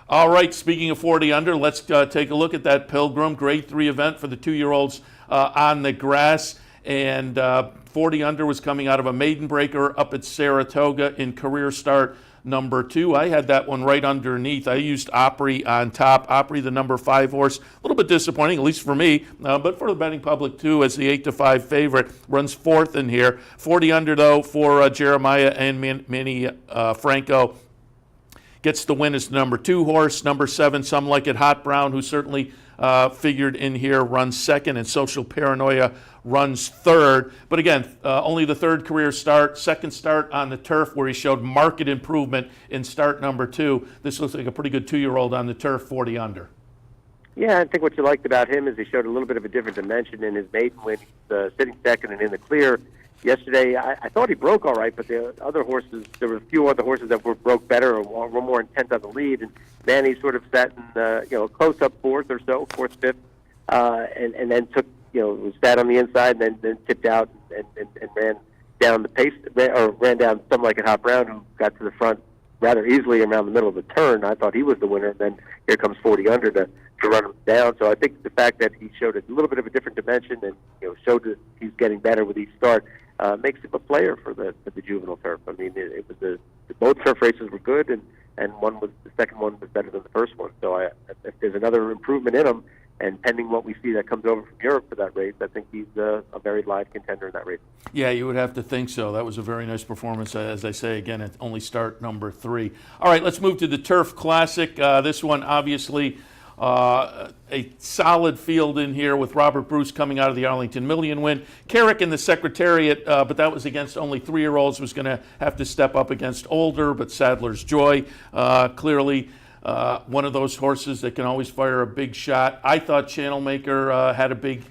All right, speaking of 40 under, let's take a look at that Pilgrim Grade 3 event for the 2-year-olds on the grass. And 40 under was coming out of a maiden breaker up at Saratoga in career start number 2. I had that one right underneath. I used Opry on top. Opry, the number 5 horse, a little bit disappointing, at least for me, but for the betting public too, as the 8-5 favorite, runs 4th in here. 40 under though for Jeremiah and Manny Franco. Gets the win as the number 2 horse. Number 7, Some Like It Hot Brown, who certainly figured in here, runs 2nd, and Social Paranoia runs 3rd. But again, only the 3rd career start, 2nd start on the turf where he showed marked improvement in start number 2. This looks like a pretty good 2-year-old on the turf, 40 under. Yeah, I think what you liked about him is he showed a little bit of a different dimension in his maiden win. He's sitting 2nd and in the clear. Yesterday, I thought he broke all right, but the other horses, there were a few other horses that broke better or were more intent on the lead, and Manny sort of sat in, close up 4th or so, 4th, 5th, and then took, sat on the inside and then tipped out and ran down the pace, ran down Some Like It Hot Brown, who got to the front rather easily around the middle of the turn. I thought he was the winner, and then here comes 40 under to run him down. So I think the fact that he showed a little bit of a different dimension and showed that he's getting better with each start makes him a player for the juvenile turf. I mean, it was both turf races were good, and the second one was better than the first one. So if there's another improvement in him, and pending what we see that comes over from Europe for that race, I think he's a very live contender in that race. Yeah, you would have to think so. That was a very nice performance, as I say, again, at only start number 3. All right, let's move to the Turf Classic. This one, obviously, A solid field in here with Robert Bruce coming out of the Arlington Million win. Carrick in the Secretariat, but that was against only 3-year-olds, was going to have to step up against older, but Sadler's Joy, clearly one of those horses that can always fire a big shot. I thought Channel Maker had a big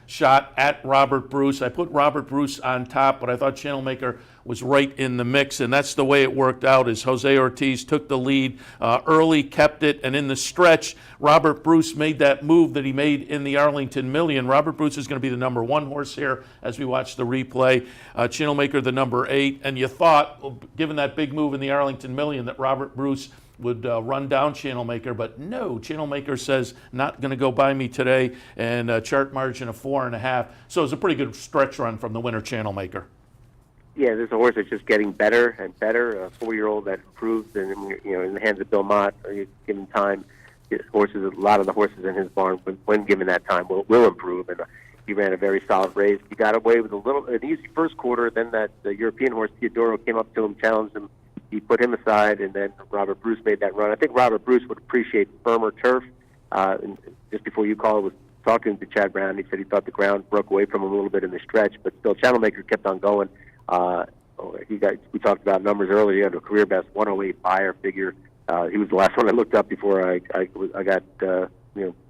shot at Robert Bruce. I put Robert Bruce on top, but I thought Channel Maker was right in the mix, and that's the way it worked out as Jose Ortiz took the lead early, kept it, and in the stretch, Robert Bruce made that move that he made in the Arlington Million. Robert Bruce is going to be the number 1 horse here as we watch the replay. Channel Maker the number 8, and you thought, well, given that big move in the Arlington Million, that Robert Bruce would run down Channel Maker, but no, Channel Maker says not going to go by me today, and a chart margin of 4.5. So it's a pretty good stretch run from the winner, Channel Maker. Yeah, this is a horse that's just getting better and better. A 4-year-old that improves, and in the hands of Bill Mott, given time, a lot of the horses in his barn, when given that time, will improve. And he ran a very solid race. He got away with an easy first quarter. Then the European horse Teodoro came up to him, challenged him. He put him aside, and then Robert Bruce made that run. I think Robert Bruce would appreciate firmer turf. And just before you called, was talking to Chad Brown. He said he thought the ground broke away from him a little bit in the stretch, but still, Channel Maker kept on going. We talked about numbers earlier. He had a career best 108 buyer figure. He was the last one I looked up before I got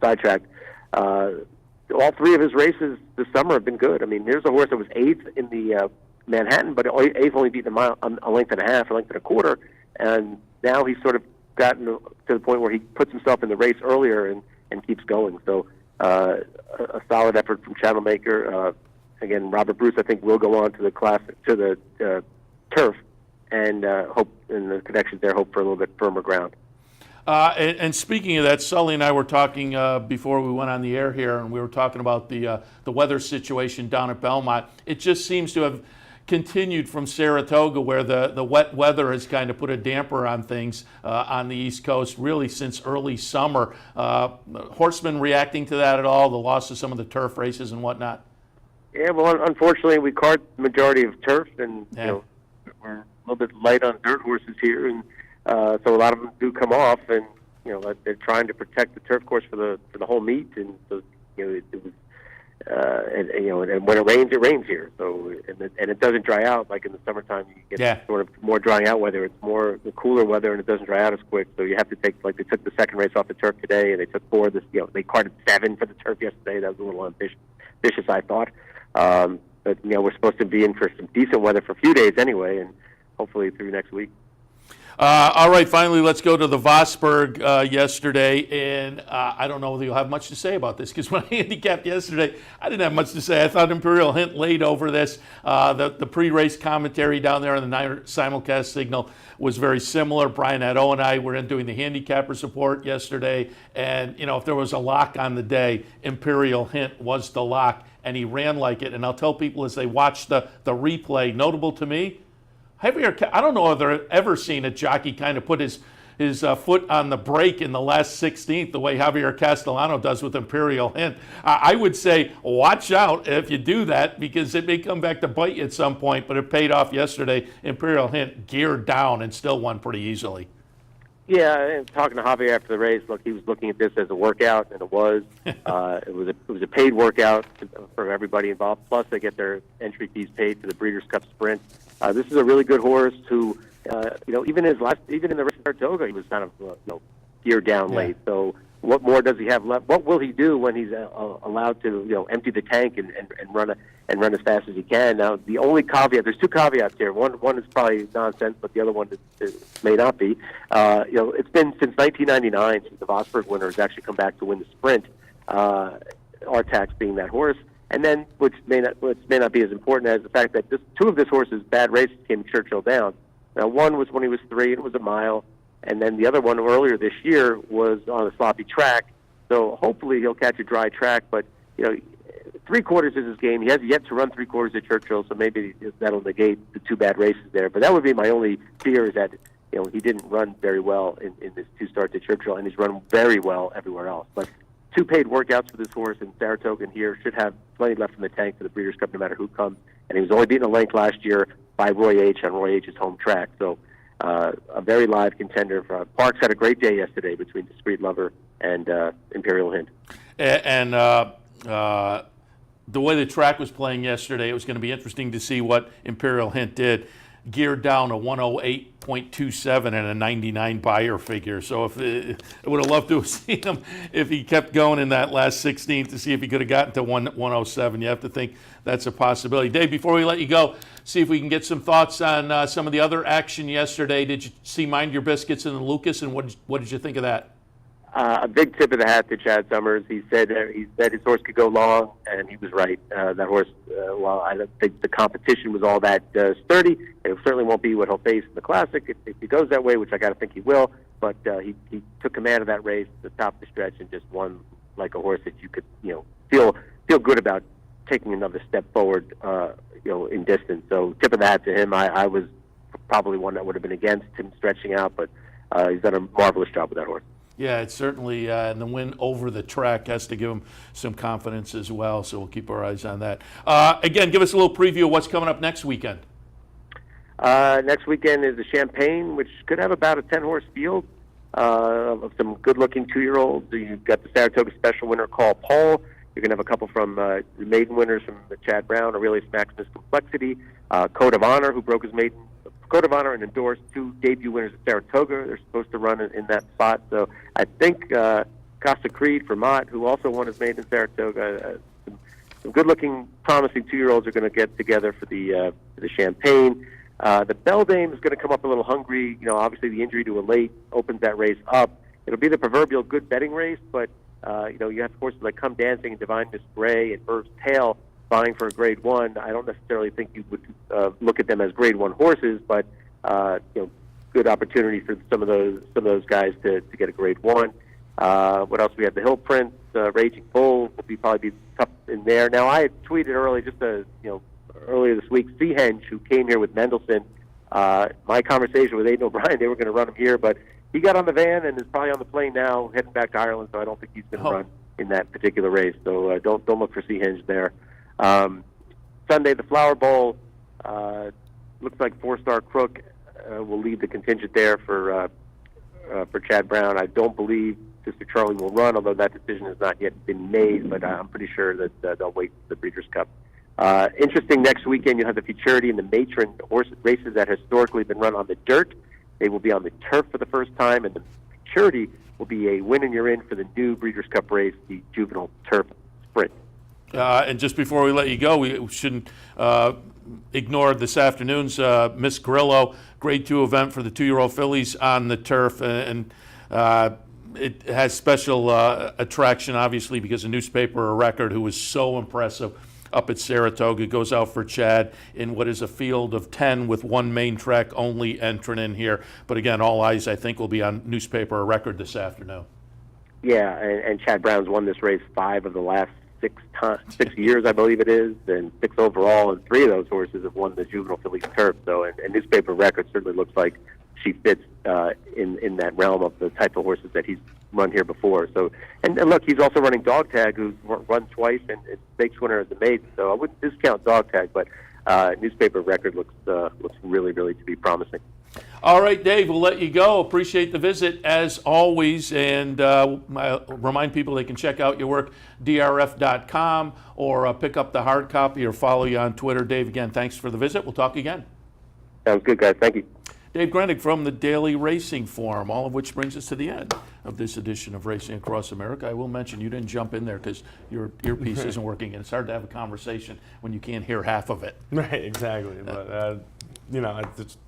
sidetracked. All 3 of his races this summer have been good. I mean, here's a horse that was 8th in the Manhattan, but 8th only beat a mile, a length and a half, a length and a quarter, and now he's sort of gotten to the point where he puts himself in the race earlier and keeps going. So a solid effort from Channel Maker. Again, Robert Bruce, I think, will go on to the turf, and hope in the connections there. Hope for a little bit firmer ground. And speaking of that, Sully and I were talking before we went on the air here, and we were talking about the weather situation down at Belmont. It just seems to have continued from Saratoga, where the wet weather has kind of put a damper on things on the East Coast, really since early summer. Horsemen reacting to that at all, the loss of some of the turf races and whatnot? Yeah, well, unfortunately, we card the majority of turf, and we're a little bit light on dirt horses here, and so a lot of them do come off, and they're trying to protect the turf course for the whole meet, and so it was, and when it rains here, so and it doesn't dry out like in the summertime. You get sort of more drying out weather. It's more the cooler weather, and it doesn't dry out as quick. So you have to take, like they took the second race off the turf today, and they took 4 this. They carded 7 for the turf yesterday. That was a little ambitious, I thought. But we're supposed to be in for some decent weather for a few days anyway, and hopefully through next week. All right, finally, let's go to the Vosburg yesterday, and I don't know whether you'll have much to say about this, because when I handicapped yesterday, I didn't have much to say. I thought Imperial Hint laid over this. The pre-race commentary down there on the Niner simulcast signal was very similar. Brian Addo and I were in doing the handicappers report yesterday, and if there was a lock on the day, Imperial Hint was the lock, and he ran like it. And I'll tell people as they watch the replay, notable to me, I don't know if I've ever seen a jockey kind of put his foot on the brake in the last 16th the way Javier Castellano does with Imperial Hint. I would say watch out if you do that, because it may come back to bite you at some point, but it paid off yesterday. Imperial Hint geared down and still won pretty easily. Yeah, and talking to Javier after the race, look, he was looking at this as a workout, and it was. It was a paid workout for everybody involved. Plus, they get their entry fees paid to the Breeders' Cup Sprint. This is a really good horse who, even in the race at Saratoga, he was kind of geared down late. So what more does he have left? What will he do when he's allowed to empty the tank and run as fast as he can? Now, the only caveat, there's 2 caveats here. One is probably nonsense, but the other one may not be. It's been since 1999 since the Vosburg winner has actually come back to win the sprint. Artax being that horse. And then, which may not be as important as the fact that 2 of this horse's bad races came Churchill Downs. Now, one was when he was 3, and it was a mile, and then the other one earlier this year was on a sloppy track. So hopefully he'll catch a dry track. But 3/4 is his game. He has yet to run 3/4 at Churchill, so maybe that'll negate the 2 bad races there. But that would be my only fear, is that he didn't run very well in this 2 starts at Churchill, and he's run very well everywhere else. But 2 paid workouts for this horse, and Saratoga here should have plenty left in the tank for the Breeders' Cup no matter who comes. And he was only beaten a length last year by Roy H. on Roy H.'s home track. So a very live contender. Parks had a great day yesterday between Discreet Lover and Imperial Hint. And the way the track was playing yesterday, it was going to be interesting to see what Imperial Hint did. Geared down a 108.27 and a 99 buyer figure. So I would have loved to have seen him if he kept going in that last 16 to see if he could have gotten to 107. You have to think that's a possibility. Dave, before we let you go, see if we can get some thoughts on some of the other action yesterday. Did you see Mind Your Biscuits in the Lucas, and what did you think of that? A big tip of the hat to Chad Summers. He said his horse could go long, and he was right. That horse, while I don't think the competition was all that sturdy, it certainly won't be what he'll face in the Classic if he goes that way, which I got to think he will. But he took command of that race at the top of the stretch and just won like a horse that you could feel good about taking another step forward in distance. So tip of the hat to him. I was probably one that would have been against him stretching out, but he's done a marvelous job with that horse. Yeah, it's certainly, and the win over the track has to give him some confidence as well, so we'll keep our eyes on that. Again, give us a little preview of what's coming up next weekend. Next weekend is the Champagne, which could have about a 10-horse field of some good-looking 2-year-olds. You've got the Saratoga Special winner, Call Paul. You're going to have a couple from the maiden winners from Chad Brown, Aurelius Maximus Complexity, Code of Honor, who broke his maiden. Code of Honor and endorsed 2 debut winners at Saratoga. They're supposed to run in that spot. So I think Costa Creed for Mott, who also won his maiden in Saratoga, some good-looking, promising 2-year-olds are going to get together for the Champagne. The Beldame is going to come up a little hungry. Obviously the injury to a late opens that race up. It'll be the proverbial good betting race, but you have horses like Come Dancing and Divine Miss Gray and Bird's Tail vying for a Grade 1. I don't necessarily think you would look at them as Grade 1 horses, but good opportunity for some of those guys to get a Grade 1. What else? We have the Hill Prince, Raging Bull will probably be tough in there. Now I had tweeted earlier this week, Seahenge, who came here with Mendelssohn. My conversation with Aidan O'Brien, they were going to run him here, but he got on the van and is probably on the plane now, heading back to Ireland. So I don't think he's going to run in that particular race. So don't look for Seahenge there. Sunday, the Flower Bowl, looks like 4-Star Crook will lead the contingent there for Chad Brown. I don't believe Sister Charlie will run, although that decision has not yet been made, but I'm pretty sure that they'll wait for the Breeders' Cup. Interesting, next weekend you have the Futurity and the Matron races that historically been run on the dirt. They will be on the turf for the first time, and the Futurity will be a win and you're in for the new Breeders' Cup race, the Juvenile Turf Sprint. And just before we let you go, we shouldn't ignore this afternoon's Miss Grillo Grade 2 event for the 2-year-old fillies on the turf, and it has special attraction, obviously, because a newspaper, a record, who was so impressive up at Saratoga, goes out for Chad in what is a field of 10 with one main track only entrant in here. But again, all eyes, I think, will be on newspaper, a record this afternoon. Yeah, and Chad Brown's won this race 5 of the last 6 years, I believe it is, and 6 overall, and 3 of those horses have won the Juvenile Fillies Turf. So, and newspaper record certainly looks like she fits in that realm of the type of horses that he's run here before. So, and look, he's also running Dog Tag, who's run twice and stakes winner as a maiden. So I wouldn't discount Dog Tag, but newspaper record looks really, really to be promising. All right, Dave, we'll let you go. Appreciate the visit as always, and remind people they can check out your work, drf.com, or pick up the hard copy or follow you on Twitter. Dave, again, thanks for the visit. We'll talk again. Sounds good, guys. Thank you. Dave Grendig from the Daily Racing Forum, all of which brings us to the end of this edition of Racing Across America. I will mention you didn't jump in there because your earpiece isn't working, and it's hard to have a conversation when you can't hear half of it. Right, exactly. But, it's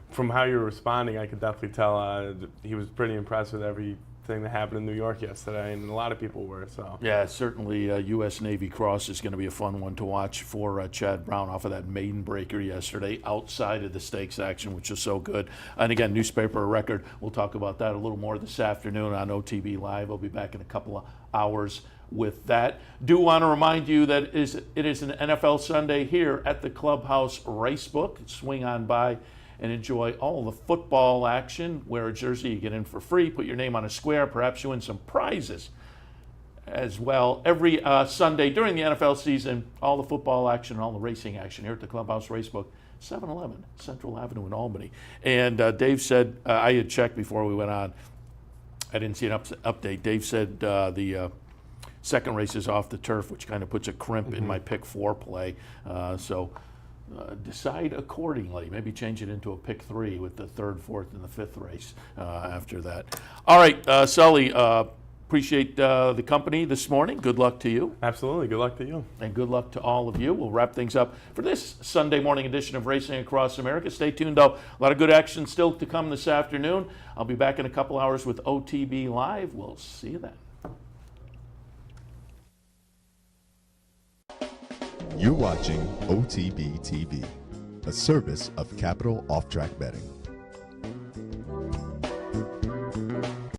from how you were responding, I could definitely tell he was pretty impressed with everything that happened in New York yesterday, and a lot of people were. So yeah, certainly U.S. Navy Cross is going to be a fun one to watch for Chad Brown off of that maiden breaker yesterday outside of the stakes action, which is so good. And again, newspaper record. We'll talk about that a little more this afternoon on OTB Live. I'll be back in a couple of hours with that. Do want to remind you that it is an NFL Sunday here at the Clubhouse Racebook. Swing on by and enjoy all the football action. Wear a jersey, you get in for free. Put your name on a square. Perhaps you win some prizes as well. Every Sunday during the NFL season, all the football action, all the racing action here at the Clubhouse Racebook, 711 Central Avenue in Albany. And Dave said, I had checked before we went on, I didn't see an update. Dave said the second race is off the turf, which kind of puts a crimp in my pick 4 play. So decide accordingly. Maybe change it into a pick 3 with the 3rd, 4th, and the 5th race after that. All right, Sully, appreciate the company this morning. Good luck to you. Absolutely. Good luck to you. And good luck to all of you. We'll wrap things up for this Sunday morning edition of Racing Across America. Stay tuned, though. A lot of good action still to come this afternoon. I'll be back in a couple hours with OTB Live. We'll see you then. You're watching OTB TV, a service of Capital Off Track Betting.